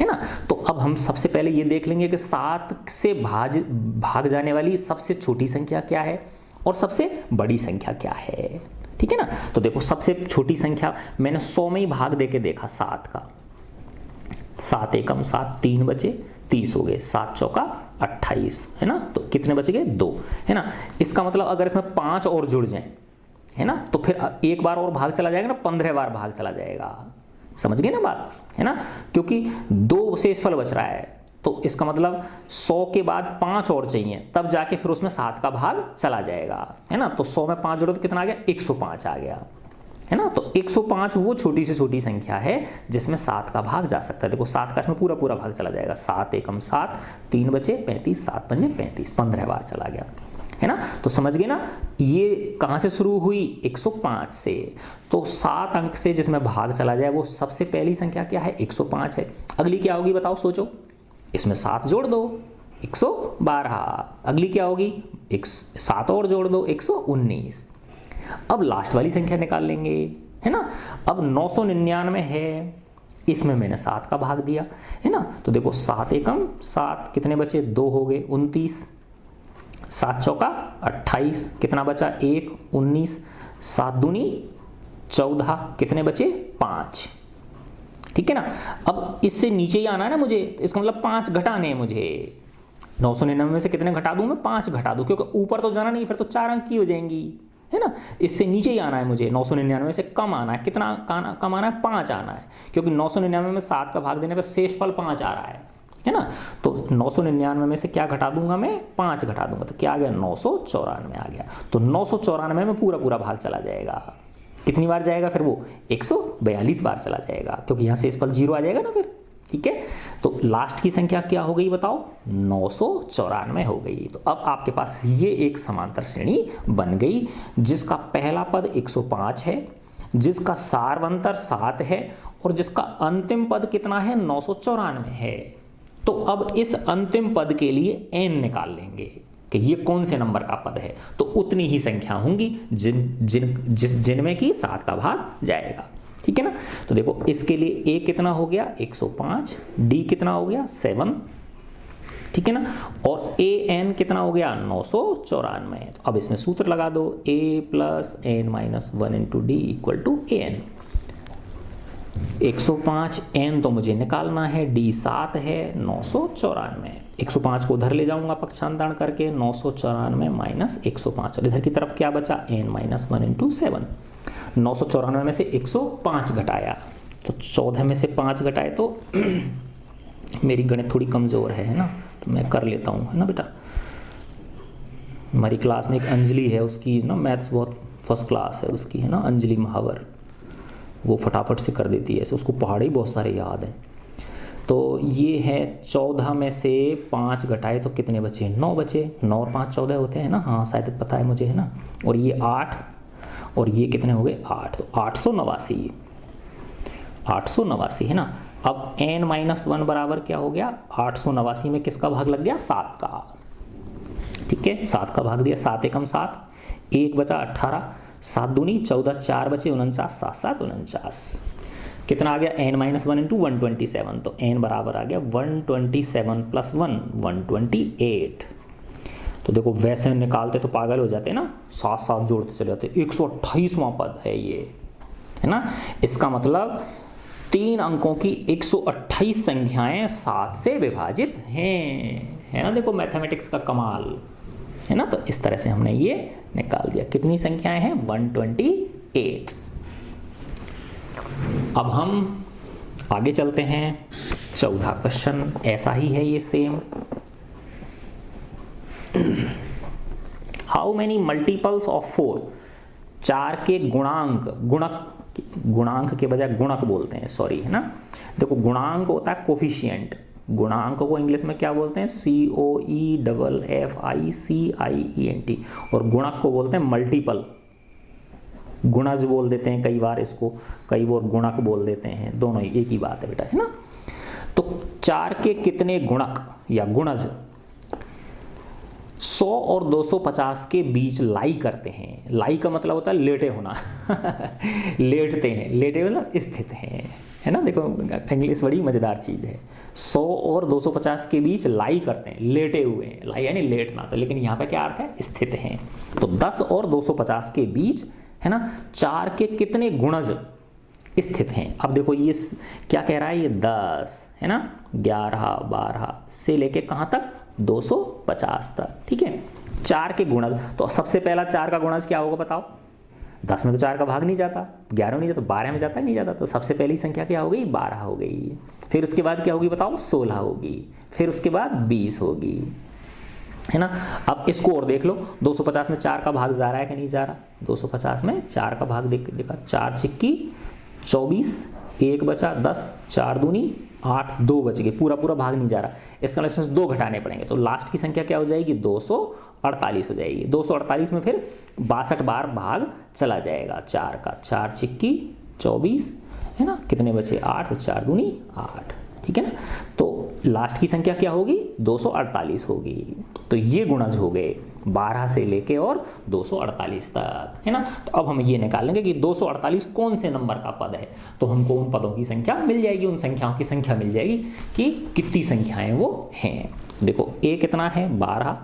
है ना। तो अब हम सबसे पहले ये देख लेंगे कि 7 से भाग जाने वाली सबसे छोटी संख्या क्या है और सबसे बड़ी संख्या क्या है, ठीक है ना। तो देखो सबसे छोटी संख्या मैंने 100 में ही भाग देके देखा 7 का, 7 एकम 7, 3 बचे 30 हो गए, 7 चौका 28, है ना। तो कितने बच गए, 2, है ना। इसका मतलब अगर इसमें 5 और जुड़ जाएं, है ना, तो फिर एक बार और भाग चला जाएगा ना, 15 बार भाग चला जाएगा, समझ गए ना बात, है ना। क्योंकि 2 शेषफल बच रहा है, तो इसका मतलब 100 के बाद 5 और चाहिए, तब जाके फिर उसमें 7 का भाग चला जाएगा, है ना। तो 100 में 5 जोड़ो तो कितना आ गया, 105 आ गया, है ना। तो 105 वो छोटी से छोटी संख्या है जिसमें 7 का भाग जा सकता है। देखो 7 का इसमें पूरा पूरा भाग चला जाएगा, 7 एकम 7, 3 बचे 35, 7 पंजे 35, 15 बार चला गया, है ना। तो समझ गए ना, ये कहां से शुरू हुई, 105 से। तो 7 अंक से जिसमें भाग चला जाए वो सबसे पहली संख्या क्या है, 105 है। अगली क्या होगी बताओ, सोचो, इसमें 7 जोड़ दो 112, अगली क्या होगी, 7 और जोड़ दो 119। अब लास्ट वाली संख्या निकाल लेंगे, है ना। अब 999 है, इसमें मैंने 7 का भाग दिया, है ना। तो देखो 7 एकम 7, कितने बचे 2 हो गए 29, 7 चौका 28, कितना बचा 1 19, 7 दूनी 14, कितने बचे 5, ठीक है ना। अब इससे नीचे ही आना है ना मुझे, इसका मतलब 5 घटाने हैं मुझे। 999 में से कितने घटा दूं मैं, 5 घटा दूं, क्योंकि ऊपर तो जाना नहीं, फिर तो 4 अंक की हो जाएंगी, है ना। इससे नीचे ही आना है मुझे, 999 से कम आना है, कितना कम आना है 5 आना है, क्योंकि 999 में 7 का भाग देने पर शेष फल 5 आ रहा है ना। तो 999 में से क्या घटा दूंगा मैं, 5 घटा दूंगा, तो क्या आ गया 994 आ गया। तो 994 में पूरा पूरा भाग चला जाएगा, कितनी बार जाएगा फिर वो 142 बार चला जाएगा, क्योंकि यहाँ शेषफल 0 आ जाएगा ना फिर, ठीक है। तो लास्ट की संख्या क्या हो गई बताओ, 994 हो गई। तो अब आपके पास ये एक समांतर श्रेणी बन गई जिसका पहला पद 105 है, जिसका सारवंतर 7 है और जिसका अंतिम पद कितना है 994 है। तो अब इस अंतिम पद के लिए n निकाल लेंगे कि ये कौन से नंबर का पद है, तो उतनी ही संख्या होंगी जिनमें कि 7 का भाग जाएगा, ठीक है ना। तो देखो इसके लिए a कितना हो गया 105, d कितना हो गया 7, ठीक है ना, और an कितना हो गया 994। तो अब इसमें सूत्र लगा दो, a plus n minus 1 into d equal to an। 105 n तो मुझे निकालना है, d 7 है 994, 105 को उधर ले जाऊंगा पक्षांतरण करके, 994 माइनस 105, और इधर की तरफ क्या बचा n माइनस 1 इंटू 7। 994 में से 105 घटाया तो 14 में से 5 घटाए तो मेरी गणित थोड़ी कमज़ोर है ना, तो मैं कर लेता हूँ, है ना बेटा। हमारी क्लास में एक अंजलि है, उसकी ना मैथ्स बहुत फर्स्ट क्लास है उसकी, है ना, अंजलि महावर, वो फटाफट से कर देती है, उसको पहाड़े ही बहुत सारे याद हैं। तो ये है 14 में से 5 घटाए तो कितने बचे 9 बचे, 9 और 5 14 होते हैं ना, हाँ शायद पता है मुझे, है ना। और ये 8 और ये कितने हो गए 8, तो 889, 889 है ना। अब n माइनस 1 बराबर क्या हो गया 889 में किसका भाग लग गया 7 का, ठीक है, 7 का भाग दिया, 7 एकम 7, 1 बचा 18, 7 दूनी 14, 4 बचे 49, 7 7 49, कितना आ गया n माइनस 1 इंटू 127, तो n बराबर आ गया 127 प्लस 1 128। तो देखो वैसे निकालते तो पागल हो जाते ना, 7 7 जोड़ते चले जाते, 128वां पद है ये, है ना। इसका मतलब 3 अंकों की 128 संख्याएं 7 से विभाजित हैं, है ना। देखो मैथमेटिक्स का कमाल, है ना। तो इस तरह से हमने ये निकाल दिया, कितनी संख्याएं हैं 128। अब हम आगे चलते हैं, 14 क्वेश्चन ऐसा ही है ये same. How many multiples of 4, 4 के गुणांक के बजाय गुणक बोलते हैं, सॉरी, है ना। देखो गुणांक होता है कोफिशिएंट, गुणांक को इंग्लिश में क्या बोलते हैं COEFFICIENT, और गुणक को बोलते हैं मल्टीपल, गुणज बोल देते हैं कई बार इसको, कई बार गुणक बोल देते हैं, दोनों ही एक ही बात है बेटा, है ना। तो 4 के कितने गुणक या गुणज 100 और 250 के बीच लाई करते हैं। लाई का मतलब होता है लेटे होना लेटते हैं, लेटे मतलब स्थित हैं, है ना। देखो इंग्लिश बड़ी मजेदार चीज है, 100 और 250 के बीच लाई करते हैं, लेटे हुए हैं, लाई यानी लेटना, तो लेकिन यहाँ पे क्या अर्थ है स्थित हैं। तो 10 और 250 के बीच, है ना, 4 के कितने गुणज स्थित हैं। अब देखो ये क्या कह रहा है, ये 10 है ना, 11 12 से लेके कहाँ तक 250 तक, ठीक है। 4 के गुणज, तो सबसे पहला 4 का गुणज क्या होगा बताओ, 10 में तो 4 का भाग नहीं जाता, 11 में नहीं जाता, 12 में जाता है नहीं जाता, तो सबसे पहली संख्या क्या हो गई 12 हो गई। फिर उसके बाद क्या होगी बताओ 16 होगी, फिर उसके बाद 20 होगी, है ना। अब इसको और देख लो, 250 में 4 का भाग जा रहा है कि नहीं जा रहा, 250 में 4 का भाग देखा, 4 छिक्की 24, 1 बचा 10, 4 दूनी 8, 2 बच गए, पूरा पूरा भाग नहीं जा रहा, इसका मतलब इसमें 2 घटाने पड़ेंगे, तो लास्ट की संख्या क्या हो जाएगी 248 हो जाएगी। 248 में फिर 62 बार भाग चला जाएगा 4 का, 4 छिक्की 24, है ना, कितने बचे 8 और 4 दूनी 8, ठीक है ना। तो लास्ट की संख्या क्या होगी, 248 होगी। तो ये गुणज हो गए 12 से लेके और 248 तक, है ना। तो अब हम ये निकालेंगे कि 248 कौन से नंबर का पद है, तो हमको उन पदों की संख्या मिल जाएगी, उन संख्याओं की संख्या मिल जाएगी कि कितनी संख्याएं वो हैं। देखो a कितना है 12,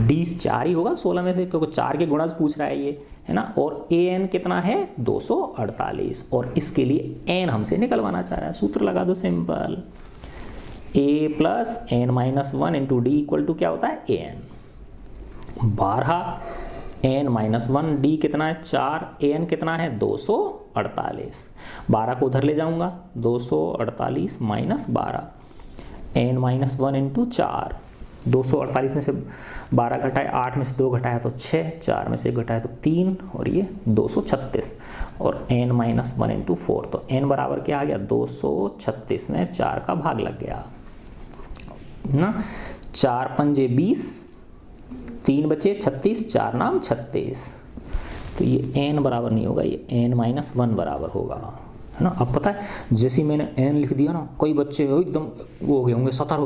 d 4 ही होगा 16 में से, क्योंकि 4 के गुणज पूछ रहा है ये, है ना। और an कितना है 248, और इसके लिए n हमसे निकलवाना चाह रहा है। सूत्र लगा दो simple, a plus n minus 1 into d equal to क्या होता है an। 12 n माइनस 1, डी कितना है 4, an कितना है 248। 12 को उधर ले जाऊंगा, 248 माइनस 12, n माइनस 1 इंटू 4। 248 में से 12 घटाए, 8 में से 2 घटाया तो 6, 4 में से 1 घटाया तो 3, और ये 236, और n माइनस 1 इंटू 4। तो n बराबर क्या आ गया 236 में 4 का भाग लग गया ना। 4 पंजे 20, 3 बचे 36, 4 नाम 36। तो ये n बराबर नहीं होगा, ये n माइनस 1 बराबर होगा, है ना। अब पता है जैसे ही मैंने n लिख दिया ना, कई बच्चे एकदम वो हो गए होंगे, सतर्क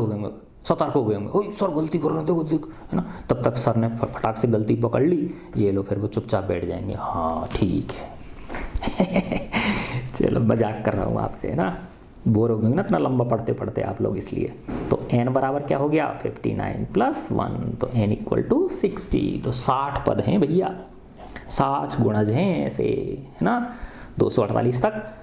हो गए होंगे, ओए सर गलती कर रहे हैं, देखो, है ना। तब तक सर ने फटाक से गलती पकड़ ली, ये लो, फिर वो चुपचाप बैठ जाएंगे, हाँ ठीक है। चलो मजाक कर रहा हूँ आपसे, है ना, बोर हो गए ना इतना लंबा पढ़ते पढ़ते आप लोग, इसलिए। तो n बराबर क्या हो गया 59 प्लस 1, तो n इक्वल टू 60। तो 60 पद हैं भैया, 60 गुणज हैं ऐसे, है ना। 248 तक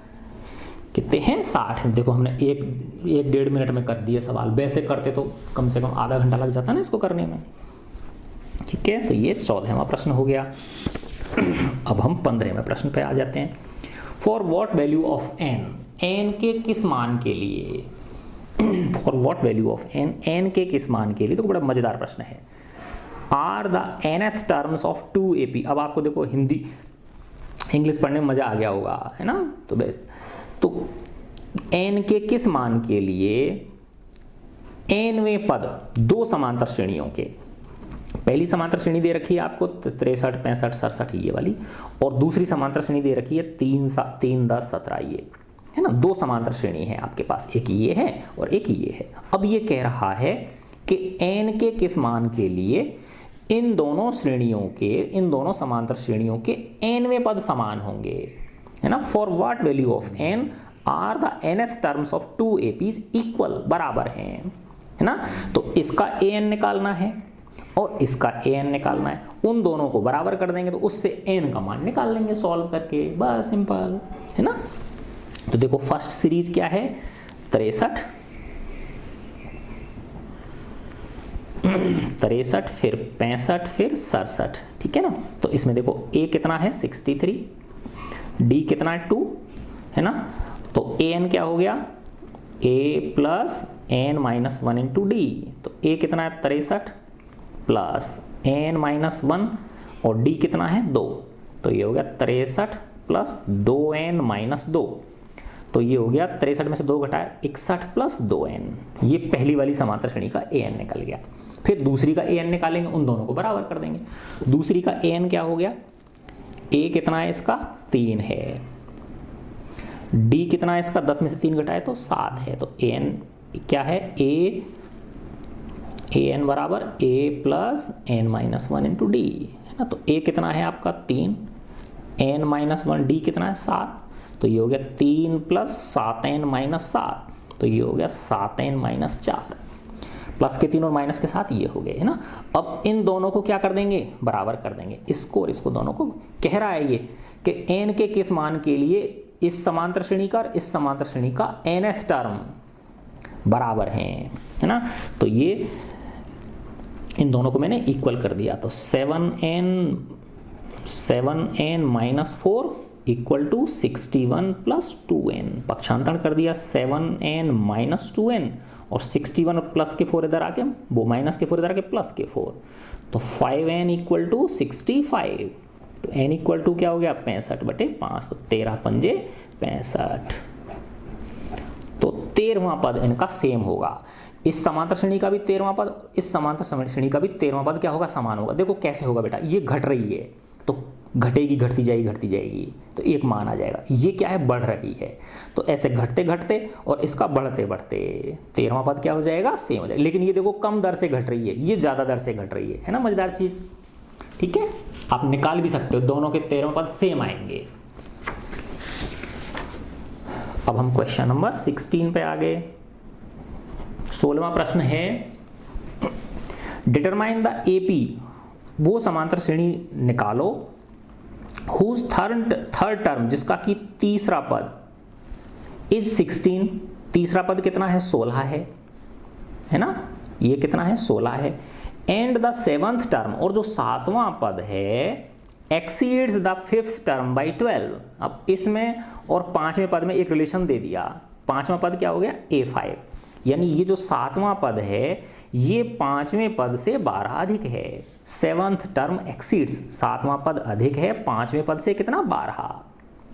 कितने हैं 60। देखो हमने एक 1.5 मिनट में कर दिए सवाल, वैसे करते तो कम से कम आधा घंटा लग जाता ना इसको करने में, ठीक है। तो ये 14वां प्रश्न हो गया। अब हम 15वें प्रश्न पे आ जाते हैं। For what value of n, n के किस मान के लिए, for what value of n, n के किस मान के लिए। तो बड़ा मजेदार प्रश्न है। Are the nth terms of 2ap। अब आपको देखो हिंदी इंग्लिश पढ़ने में मजा आ गया होगा, है ना। तो बेस्ट, तो n के किस मान के लिए nवें पद दो समांतर श्रेणियों के, पहली समांतर श्रेणी दे रखी है आपको 63, 65, 67 ये वाली, और दूसरी समांतर श्रेणी दे रखी है 3, 10, 17 ये, है ना। दो समांतर श्रेणी है आपके पास, एक ये है और एक ये है। अब ये कह रहा है कि n के किस मान के लिए इन दोनों श्रेणियों के, इन दोनों समांतर श्रेणियों के nवें पद समान होंगे, है ना। For what value of n are the nth terms of 2ap's equal, बराबर हैं, है ना। तो इसका an निकालना है और इसका an निकालना है, उन दोनों को बराबर कर देंगे तो उससे n का मान निकाल लेंगे सॉल्व करके, बस सिंपल, है ना। तो देखो फर्स्ट सीरीज क्या है 63, 63 फिर 65 फिर 67, ठीक है ना। तो इसमें देखो a कितना है 63, d कितना है 2, है ना। तो an क्या हो गया a plus n minus 1 into D. तो a कितना है 63 प्लस n माइनस 1 और d कितना है 2। तो ये हो गया 63 प्लस 2n माइनस 2। तो ये हो गया 63 में से 2 घटाया 61 प्लस 2n। ये पहली वाली समांतर श्रेणी का an निकल गया। फिर दूसरी का an निकालेंगे, उन दोनों को बराबर कर देंगे। दूसरी का an क्या हो गया, a कितना है इसका 3 है, d कितना है इसका 10 में से 3 घटाए तो 7 है। तो an क्या है an बराबर a plus n minus 1 into D, है ना। तो a कितना है आपका 3, n माइनस 1, d कितना है 7। तो ये हो गया 3 प्लस 7n माइनस 7। तो ये हो गया 7n माइनस 4, प्लस के 3 और माइनस के साथ ये हो गए, है ना। अब इन दोनों को क्या कर देंगे, बराबर कर देंगे, इसको और इसको दोनों को। कह रहा है ये कि n के किस मान के लिए इस समांतर श्रेणी का और इस समांतर श्रेणी का nth टर्म बराबर हैं, है ना। तो ये इन दोनों को मैंने इक्वल कर दिया। तो 7n minus 4 equal to 61 plus 2n, पक्षांतरण कर दिया 7n माइनस 2n और 61 प्लस के 4 इधर आके, वो माइनस के 4 इधर आके प्लस के 4। तो 5n इक्वल टू 65। तो n इक्वल टू क्या हो गया 65/5। तो 13 पंजे 65। तो 13वां पद इनका सेम होगा। इस समांतर श्रेणी का भी 13वां पद, इस समांतर श्रेणी का भी 13वां पद क्या होगा, समान होगा। देखो कैसे होगा बेटा, ये घट रही है तो घटेगी, घटती जाएगी, तो एक मान आ जाएगा। ये क्या है, बढ़ रही है, तो ऐसे घटते घटते और इसका बढ़ते बढ़ते 13वां पद क्या हो जाएगा, सेम हो जाएगा। लेकिन ये देखो कम दर से घट रही है, ये ज़्यादा दर से घट रही है ना, मजेदार चीज़। ठीक है, आप निकाल भी सकते हो, दोनों के 13वां पद सेम आएंगे। अब हम क्वेश्चन नंबर 16 पे आ गए। 16वां प्रश्न है, डिटरमाइन द एपी, वो समांतर श्रेणी निकालो हुज थर्ड टर्म, जिसका कि तीसरा पद इज 16, तीसरा पद कितना है, 16 है ना, ये कितना है, 16 है। एंड द सेवंथ टर्म, और जो सातवां पद है exceeds the fifth term by 12। अब इसमें और पांचवें पद में एक रिलेशन दे दिया, पांचवा पद क्या हो गया, A5, यानी ये जो सातवां पद है ये पांचवें पद से 12 अधिक है। सेवंथ टर्म एक्सीड्स, सातवां पद अधिक है पांचवें पद से कितना, 12।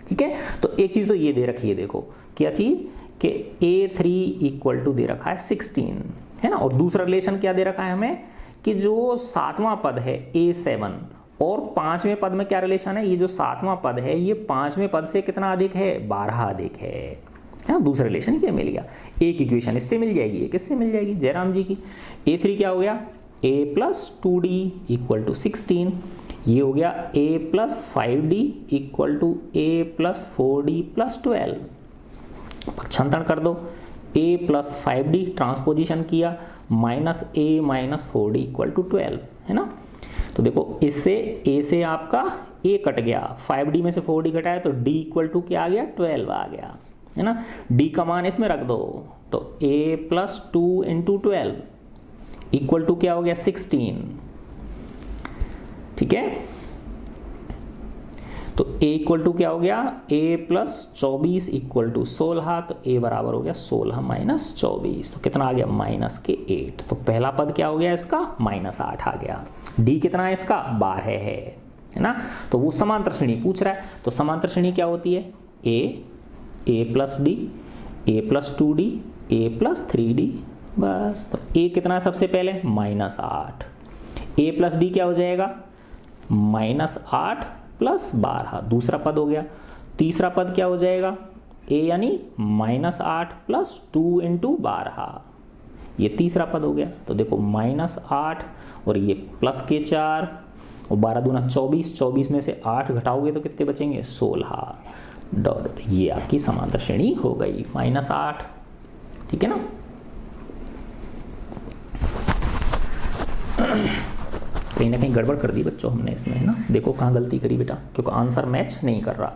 ठीक है, तो एक चीज तो ये दे रखी है, देखो क्या चीज, कि A3 इक्वल टू दे रखा है 16, है ना, और दूसरा रिलेशन क्या दे रखा है हमें, कि जो सातवां पद है A7 और पांचवें पद में क्या रिलेशन है, ये जो सातवां पद है ये पांचवें पद से कितना अधिक है, 12 अधिक है ना, दूसरा रिलेशन क्या मिल गया। एक इक्वेशन इससे मिल जाएगी, एक इससे मिल जाएगी जयराम जी की। A3 क्या हो गया, A plus 2D equal to 16, ये हो गया A plus 5D equal to A plus 4D plus 12। पक्षांतरण कर दो, A प्लस 5D ट्रांसपोजिशन किया, minus A minus 4D equal to 12, है ना। तो देखो इससे A से आपका A कट गया, 5D में से 4D घटाया तो D इक्वल टू क्या आ गया, 12 आ गया, है ना। D का मान इसमें रख दो, तो A plus 2 into 12 equal to क्या हो गया, 16। ठीक है, तो A इक्वल टू क्या हो गया, A प्लस 24 इक्वल टू 16, तो A बराबर हो गया 16 माइनस 24, तो कितना आ गया, माइनस के 8। तो पहला पद क्या हो गया इसका, माइनस 8 आ गया। D कितना है इसका, 12 है ना। तो वो समांतर श्रेणी पूछ रहा है, तो समांतर श्रेणी क्या होती है, A plus D, A plus 2D, A plus 3D, बस। तो A कितना है सबसे पहले, माइनस 8, A प्लस D क्या हो जाएगा, माइनस 8 प्लस 12, दूसरा पद हो गया। तीसरा पद क्या हो जाएगा, A यानी माइनस 8 प्लस 2 इंटू 12, ये तीसरा पद हो गया। तो देखो माइनस 8 और ये प्लस के 4 और 12 दूना 24, 24 में से 8 घटाओगे तो कितने बचेंगे, 16 डॉट। ये आपकी समांतर श्रेणी हो गई, माइनस 8। ठीक है ना। कहीं ना कहीं गड़बड़ कर दी बच्चों हमने इसमें, है ना। देखो कहाँ गलती करी बेटा, क्योंकि आंसर मैच नहीं कर रहा।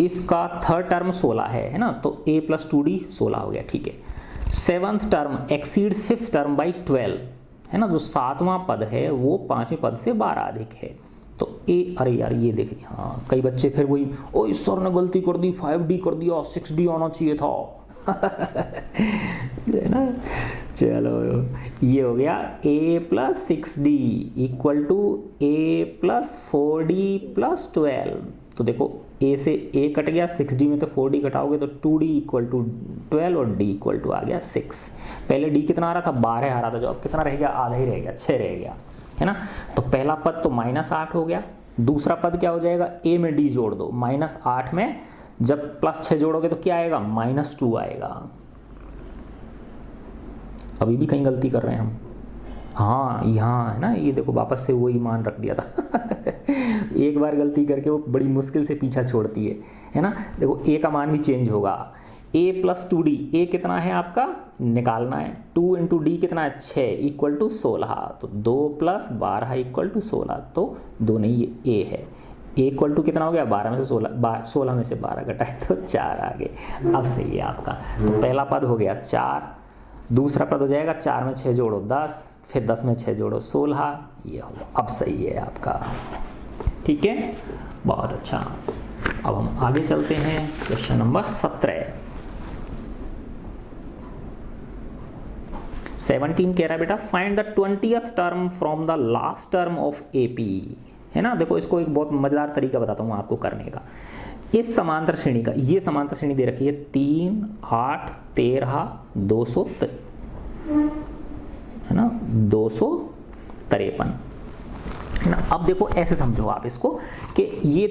इसका थर्ड टर्म 16 है ना, तो A प्लस 2D 16 हो गया। ठीक है, seventh term exceeds fifth term by 12, है ना। जो सातवां पद है वो पांचवें पद से 12 अधिक है, तो A, अरे यार ये देखिए, हाँ कई बच्चे फिर वही, ओ इस सर ने गलती कर दी, 5D कर दिया, 6D आना चाहिए था है ना। चलो ये हो गया A plus 6D equal to A plus 4D plus 12। तो देखो A से A कट गया, 6D में तो 4D घटाओगे तो 2D इक्वल टू 12 और D इक्वल टू आ गया 6। पहले D कितना आ रहा था, 12 आ रहा था, जो अब कितना रह गया, आधा ही रह गया, 6 रह गया, है ना। तो पहला पद तो माइनस 8 हो गया, दूसरा पद क्या हो जाएगा, A में D जोड़ दो, माइनस 8 में जब प्लस 6 जोड़ोगे तो क्या आएगा, माइनस 2 आएगा। अभी भी कहीं गलती कर रहे हैं हम, हाँ यहाँ है ना, ये देखो वापस से वही मान रख दिया था एक बार गलती करके वो बड़ी मुश्किल से पीछा छोड़ती है ना। देखो A का मान भी चेंज होगा, A प्लस 2D, A कितना है आपका निकालना है, 2 इंटू D कितना है, 6 इक्वल टू 16, तो 2 प्लस 12 इक्वल टू 16, तो 2 नहीं ये A है। A इक्वल टू कितना हो गया, 12 में से 16 में से 12 घटाए तो 4 आ गए। अब सही है आपका, तो पहला पद हो गया 4, दूसरा पद हो जाएगा 4 में 6 जोड़ो 10, फिर 10 में 6 जोड़ो 16, ये हो गया। अब सही है आपका, ठीक है, बहुत अच्छा। अब हम आगे चलते हैं, क्वेश्चन नंबर 17 कह रहा है बेटा, find the 20th term from the last term of AP, है ना। देखो इसको एक बहुत मजेदार तरीका बताता हूँ आपको करने का। इस समांतर श्रेणी का, ये समांतर श्रेणी दे रखी है 3, 8, 13, 200, है ना, 253, है ना। अब देखो ऐसे समझो आप इसको कि ये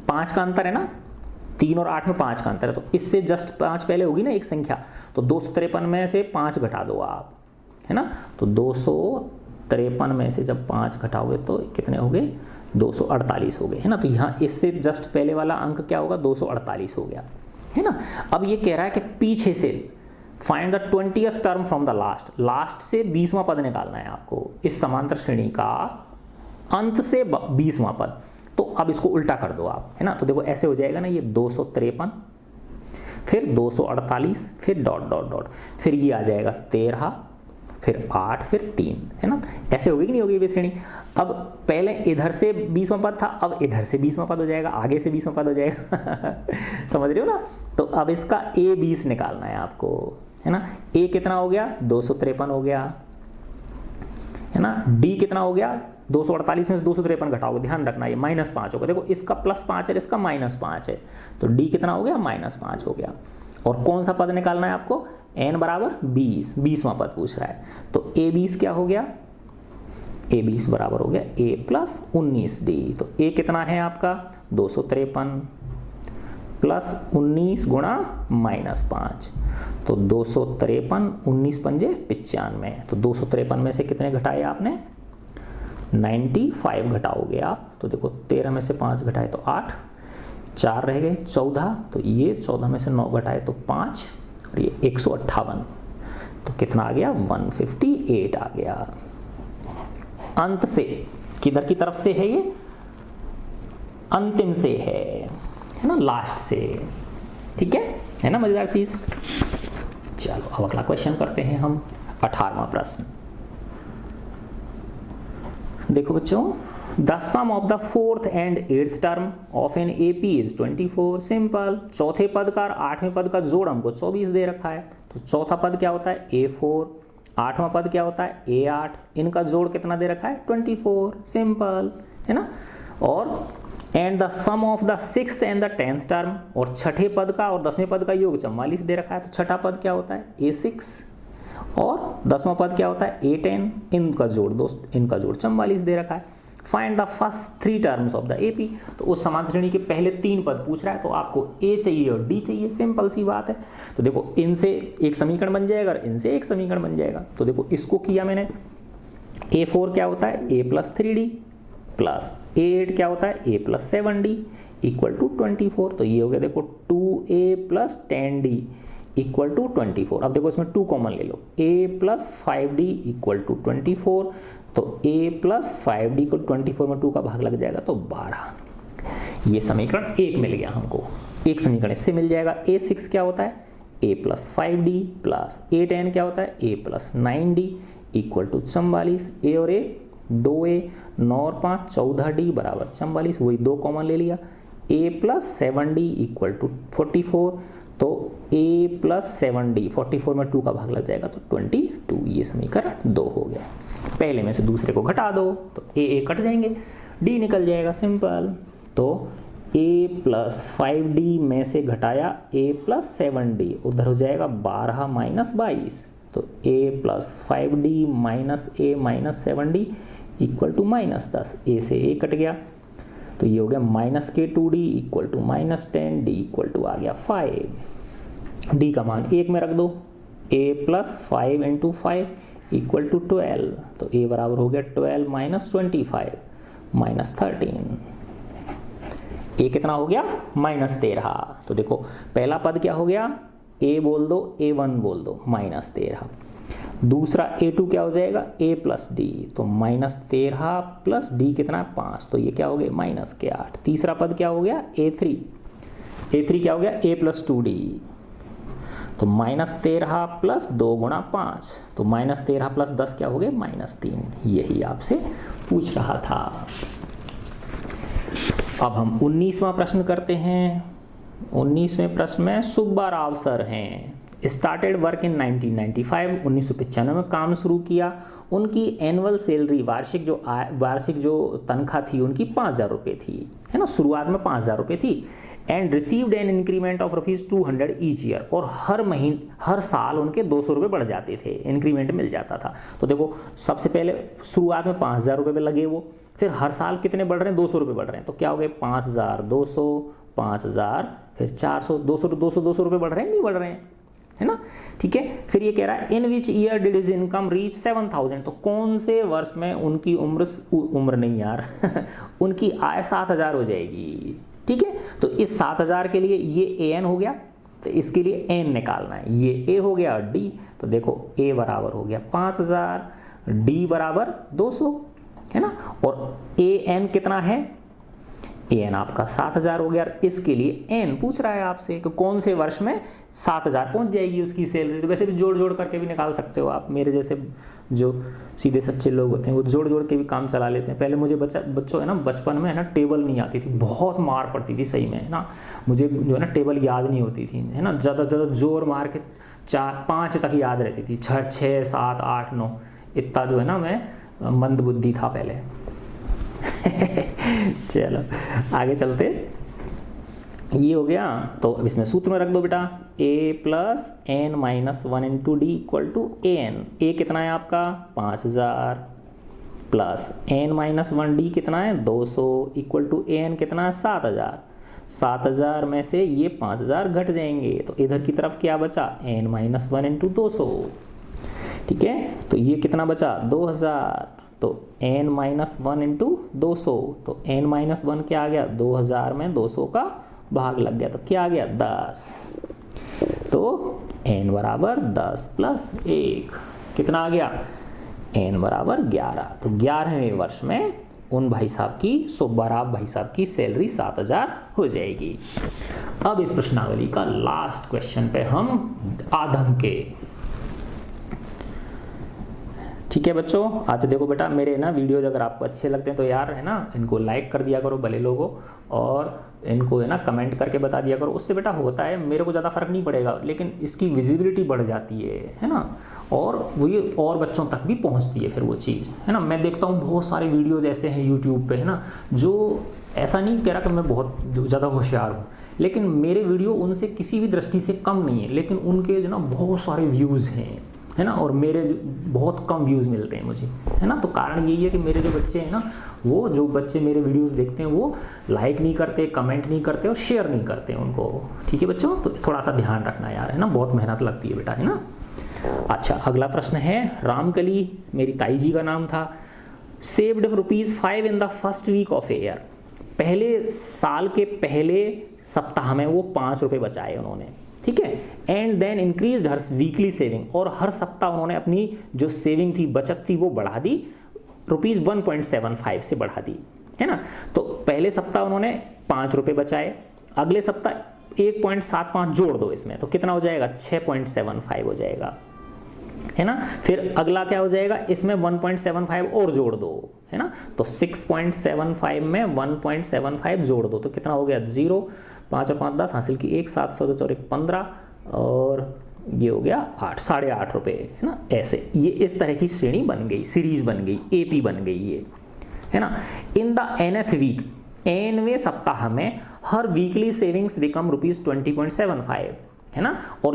5 का अंतर है ना, 3 और 8 में 5 का अंतर है, तो इससे जस्ट 5 पहले होगी ना एक संख्या, तो 253 में से 5 घटा दो आप, है ना। तो 253 में से जब 5 घटाओगे तो कितने हो गए, 248 हो गए, है ना। तो यहाँ इससे जस्ट पहले वाला अंक क्या होगा, 248 हो गया, है ना। अब ये कह रहा है कि पीछे से find the 20th term from the last, last से 20वां पद निकालना है आपको इस समांतर श्रेणी का अंत से 20वां पद। तो अब इसको उल्टा कर दो आप, है ना। तो देखो ऐसे हो जाएगा ना, ये 253 फिर 248 फिर डॉट डॉट डॉट, फिर ये आ जाएगा 13 फिर 8 फिर 3, है ना। ऐसे होगी कि नहीं होगी ये श्रेणी। अब पहले इधर से 20वां पद था, अब इधर से 20वां पद हो जाएगा, आगे से 20वां पद हो जाएगा समझ रहे हो ना। तो अब इसका A20 निकालना है आपको, है ना। A कितना हो गया, 253 हो गया, है ना। D कितना हो गया, 248 में से 253 घटाओगे, ध्यान रखना ये -5 होगा। देखो इसका +5 है, इसका -5 है, तो D कितना हो गया, -5 हो गया। और कौन सा पद निकालना है आपको, n बराबर 20, 20वां पद पूछ रहा है। तो A20 क्या हो गया, A20 बराबर हो गया A + 19D। तो A कितना है आपका, 253 प्लस 19 गुणा -5, तो 253, 19 पंजे 95, तो 253 में से कितने घटाए आपने, 95 घटाओगे आप। तो देखो 13 में से 5 घटाए तो 8, 4 रह गए 14, तो ये 14 में से 9 घटाए तो 5, और ये 158, तो कितना आ गया, 158 आ गया। अंत से किधर की तरफ से है, ये अंतिम से है ना, लास्ट से, ठीक है ना, मजेदार चीज। चलो अब अगला क्वेश्चन करते हैं हम, 18वां प्रश्न। देखो बच्चों, the sum of the 4th and 8th term of an AP is 24। Simple, चौथे पद का और 8वें पद का जोड़ हमको 24 दे रखा है, तो चौथा पद क्या होता है, A4, 8वां पद क्या होता है, A8, इनका जोड़ कितना दे रखा है, 24। सिंपल, है ना। और and the sum of the 6th and the 10th term, और छठे पद का और 10वें पद का योग 44 दे रखा है, तो छठा पद क्या होता है, A6, और 10वां पद क्या होता है, A10, इनका जोड़ 44 दे रखा है। Find the first 3 terms of the AP, तो उस समांतर श्रेणी के पहले 3 पद पूछ रहा है, तो आपको A चाहिए और D चाहिए, सिंपल सी बात है। तो देखो इनसे एक समीकरण बन जाएगा और इनसे एक समीकरण बन जाएगा। तो देखो इसको किया मैंने, A4 क्या होता है, A + 3D प्लस A8 क्या होता है, A + 7D = 24। तो ये हो गया देखो 2A + 10D = 24। अब देखो इसमें 2 कॉमन ले लो, A + 5D = 24, तो A + 5D को 24 में 2 का भाग लग जाएगा तो 12। ये समीकरण 1 मिल गया हमको, एक समीकरण इससे मिल जाएगा। A6 क्या होता है, A + 5D प्लस A10 क्या होता है, A + 9D = 44। A और A 2A, 9 और 5 14D = 44, वही 2 कॉमन ले लिया। A + 7D = 44, तो A + 7D 44 में 2 का भाग लग जाएगा तो 22। ये समीकरण 2 हो गया। पहले में से दूसरे को घटा दो तो A कट जाएंगे, D निकल जाएगा, सिंपल। तो A + 5D में से घटाया A + 7D, उधर हो जाएगा 12 - 22, तो A + 5D - A - 7D = -10। A से A कट गया, तो ये हो गया -K2D = -10D आ गया 5। D का मान 1 में रख दो, A + 5 × 5 = 12, तो A बराबर हो गया 12 - 25 -13। A कितना हो गया, -13। तो देखो पहला पद क्या हो गया, A बोल दो, A1 बोल दो, -13। दूसरा A2 क्या हो जाएगा, A + D, तो -13 + D कितना 5, तो ये क्या हो गया -8। तीसरा पद क्या हो गया, A3 क्या हो गया, A + 2D, तो -13 + 2 × 5, तो -13 + 10 क्या हो गए, -3। यही आपसे पूछ रहा था। अब हम 19वां प्रश्न करते हैं। 19वें प्रश्न में सुब्बा राव सर हैं, स्टार्टेड वर्क इन 1995, 1995 में काम शुरू किया। उनकी एनुअल सैलरी, वार्षिक जो तनख्वाह थी उनकी 5000 रुपये थी, है ना, शुरुआत में 5000 रुपये थी। And received an increment of ₹200 each year, और हर साल उनके 200 रुपये बढ़ जाते थे, इंक्रीमेंट मिल जाता था। तो देखो सबसे पहले शुरुआत में 5000 रुपये पे लगे वो, फिर हर साल कितने बढ़ रहे हैं, 200 रुपये बढ़ रहे हैं, तो क्या हो गए 5200, 5000, फिर 400, 200 200 200 रुपये बढ़ रहे हैं, नहीं बढ़ रहे हैं, है ना। ठीक है, फिर ये कह रहा है in which year did his income reach 7000, तो कौन से वर्ष में उनकी उम्र नहीं यार उनकी आय 7000 हो जाएगी। ठीक है, तो इस 7000 के लिए ये an हो गया, तो इसके लिए n निकालना है, ये a हो गया और d, तो देखो a बराबर हो गया 5000, d बराबर 200, है ना, और an कितना है, an आपका 7000 हो गया। इसके लिए n पूछ रहा है आपसे कि कौन से वर्ष में 7000 पहुंच जाएगी उसकी सैलरी। तो वैसे भी जोड़ जोड़ करके भी निकाल सकते हो आप, मेरे जैसे जो सीधे सच्चे लोग होते हैं वो जोड़ जोड़ के भी काम चला लेते हैं। पहले मुझे बच्चों है ना, बचपन में है ना टेबल नहीं आती थी, बहुत मार पड़ती थी सही में, है ना, मुझे जो है ना टेबल याद नहीं होती थी, है ना, ज़्यादा जोर मार के 4-5 तक याद रहती थी, 6 7 8 9, इतना जो है ना मैं मंद बुद्धि था पहले चलो आगे चलते, ये हो गया। तो अब इसमें सूत्र में रख दो बेटा, a plus n minus 1 into d equal to an, a कितना है आपका 5000 प्लस n माइनस 1 d कितना है 200 इक्वल टू an कितना है 7000, 7000 में से ये 5000 घट जाएंगे, तो इधर की तरफ क्या बचा n माइनस 1 इंटू 200। ठीक है, तो ये कितना बचा 2000, तो n माइनस 1 इंटू 200, तो n माइनस 1 क्या आ गया 2000 में 200 का भाग लग गया, तो क्या आ गया 10, तो n बराबर 10 प्लस 1 कितना आ गया n बराबर 11। तो 11वें वर्ष में उन भाई साहब की बराब भाई साहब की सैलरी 7000 हो जाएगी। अब इस प्रश्नावली का लास्ट क्वेश्चन पे हम आधंके। ठीक है बच्चों, अच्छा देखो बेटा, मेरे ना वीडियोज अगर आपको अच्छे लगते हैं तो यार है ना इनको लाइक कर दिया करो भले लोगों, और इनको है ना कमेंट करके बता दिया करो। उससे बेटा होता है मेरे को ज़्यादा फर्क नहीं पड़ेगा, लेकिन इसकी विजिबिलिटी बढ़ जाती है ना, और वो ये और बच्चों तक भी पहुंचती है फिर वो चीज़, है ना। मैं देखता हूँ बहुत सारे वीडियोज़ ऐसे हैं यूट्यूब पे, है ना, जो ऐसा नहीं कह रहा कि मैं बहुत ज़्यादा होशियार हूँ, लेकिन मेरे वीडियो उनसे किसी भी दृष्टि से कम नहीं है, लेकिन उनके जो ना बहुत सारे व्यूज़ हैं, है ना, और मेरे बहुत कम व्यूज़ मिलते हैं मुझे, है ना। तो कारण यही है कि मेरे जो बच्चे हैं ना, वो जो बच्चे मेरे वीडियोस देखते हैं वो लाइक नहीं करते, कमेंट नहीं करते और शेयर नहीं करते उनको। ठीक है बच्चों, तो थोड़ा सा ध्यान रखना यार, है ना, बहुत मेहनत लगती है बेटा, है ना। अच्छा अगला प्रश्न है, रामकली मेरी ताई जी का नाम था, saved ₹5 in the first week of a year, पहले साल के पहले सप्ताह में वो 5 रुपये बचाए उन्होंने। ठीक है, and then increase her weekly saving, और हर सप्ताह उन्होंने अपनी जो सेविंग थी, बचत थी, वो बढ़ा दी, ₹1.75 से बढ़ा दी, है ना। तो पहले सप्ताह उन्होंने 5 रुपये बचाए, अगले सप्ताह 1.75 जोड़ दो इसमें, तो कितना हो जाएगा 6.75 हो जाएगा, है ना। फिर अगला क्या हो जाएगा, इसमें 1.75 और जोड़ दो, है ना, तो 6.75 में 1.75 जोड़ दो, तो कितना हो गया 0, 5 और 5 10 हासिल की 1, 7 14 और 1 15, और ये हो गया 8, 8.5 रुपये, है ना। ऐसे ये इस तरह की श्रेणी बन गई, सीरीज बन गई, एपी बन गई ये, है ना। इन द nth वीक, nवें सप्ताह में हर वीकली सेविंग्स बिकम ₹20.75, है ना। और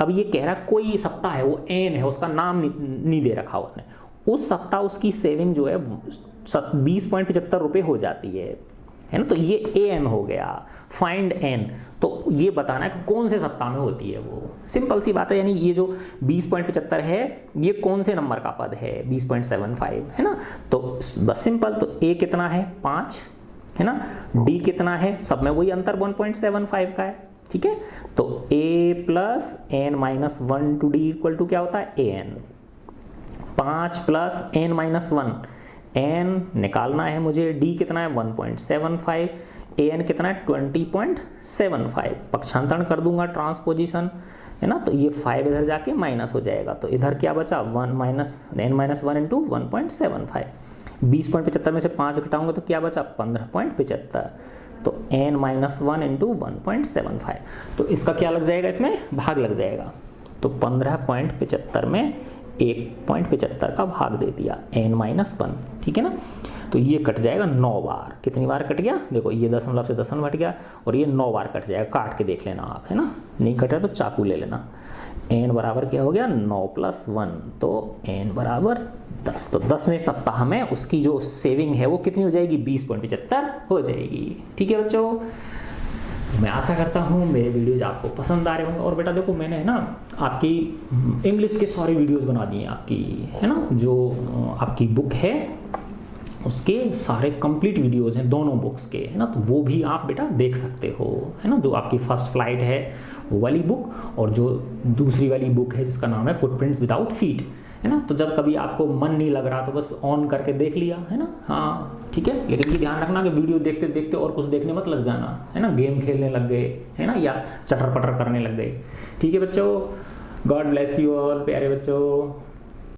अब ये कह रहा कोई सप्ताह है वो n है, उसका नाम नहीं दे रखा उसने, उस सप्ताह उसकी सेविंग जो है 20.75 रुपये हो जाती है ना। तो ये an हो गया, फाइंड n, तो ये बताना है कि कौन से सप्ताह में होती है वो, सिंपल सी बात है। यानी ये जो 20.75 है ये कौन से नंबर का पद है, 20.75, है ना। तो बस सिंपल, तो a कितना है 5, है ना, d कितना है, सब में वही अंतर 1.75 का है। ठीक है, तो a plus n minus 1 to d equal to क्या होता है an, 5 plus n minus 1, n निकालना है मुझे, d कितना है 1.75, an कितना है 20.75, पक्षांतरण कर दूंगा ट्रांसपोजिशन, है ना, तो ये 5 इधर जाके माइनस हो जाएगा, तो इधर क्या बचा 1 माइनस n माइनस 1 इंटू 1.75, 20.75 में से 5 घटाऊंगा तो क्या बचा 15.75, तो n माइनस 1 इंटू 1.75, तो इसका क्या लग जाएगा, इसमें भाग लग जाएगा, तो 15.75 में 1.75 का भाग दे दिया n माइनस 1, ठीक है ना। तो ये कट जाएगा 9 बार, कितनी बार कट गया देखो, ये दशमलव से दशमलव हट गया और ये 9 बार कट जाएगा, काट के देख लेना आप, है ना, नहीं कटा तो चाकू ले लेना, n बराबर क्या हो गया 9 + 1, तो n बराबर 10। तो 10वें सप्ताह में उसकी जो सेविंग है वो कितनी हो जाएगी, 20.75 हो जाएगी। ठीक है बच्चों, मैं आशा करता हूँ मेरे वीडियोज़ आपको पसंद आ रहे होंगे। और बेटा देखो मैंने है ना आपकी इंग्लिश के सारे वीडियोज़ बना दिए आपकी, है ना, जो आपकी बुक है उसके सारे कंप्लीट वीडियोज़ हैं दोनों बुक्स के, है ना, तो वो भी आप बेटा देख सकते हो, है ना। जो आपकी फर्स्ट फ्लाइट है वो वाली बुक, और जो दूसरी वाली बुक है जिसका नाम है फुटप्रिंट्स विदाउट फीट, है ना। तो जब कभी आपको मन नहीं लग रहा तो बस ऑन करके देख लिया, है ना। हाँ ठीक है, लेकिन ये ध्यान रखना कि वीडियो देखते देखते और कुछ देखने मत लग जाना, है ना, गेम खेलने लग गए, है ना, या चटर पटर करने लग गए। ठीक है बच्चों, गॉड ब्लेस यू ऑल प्यारे बच्चों।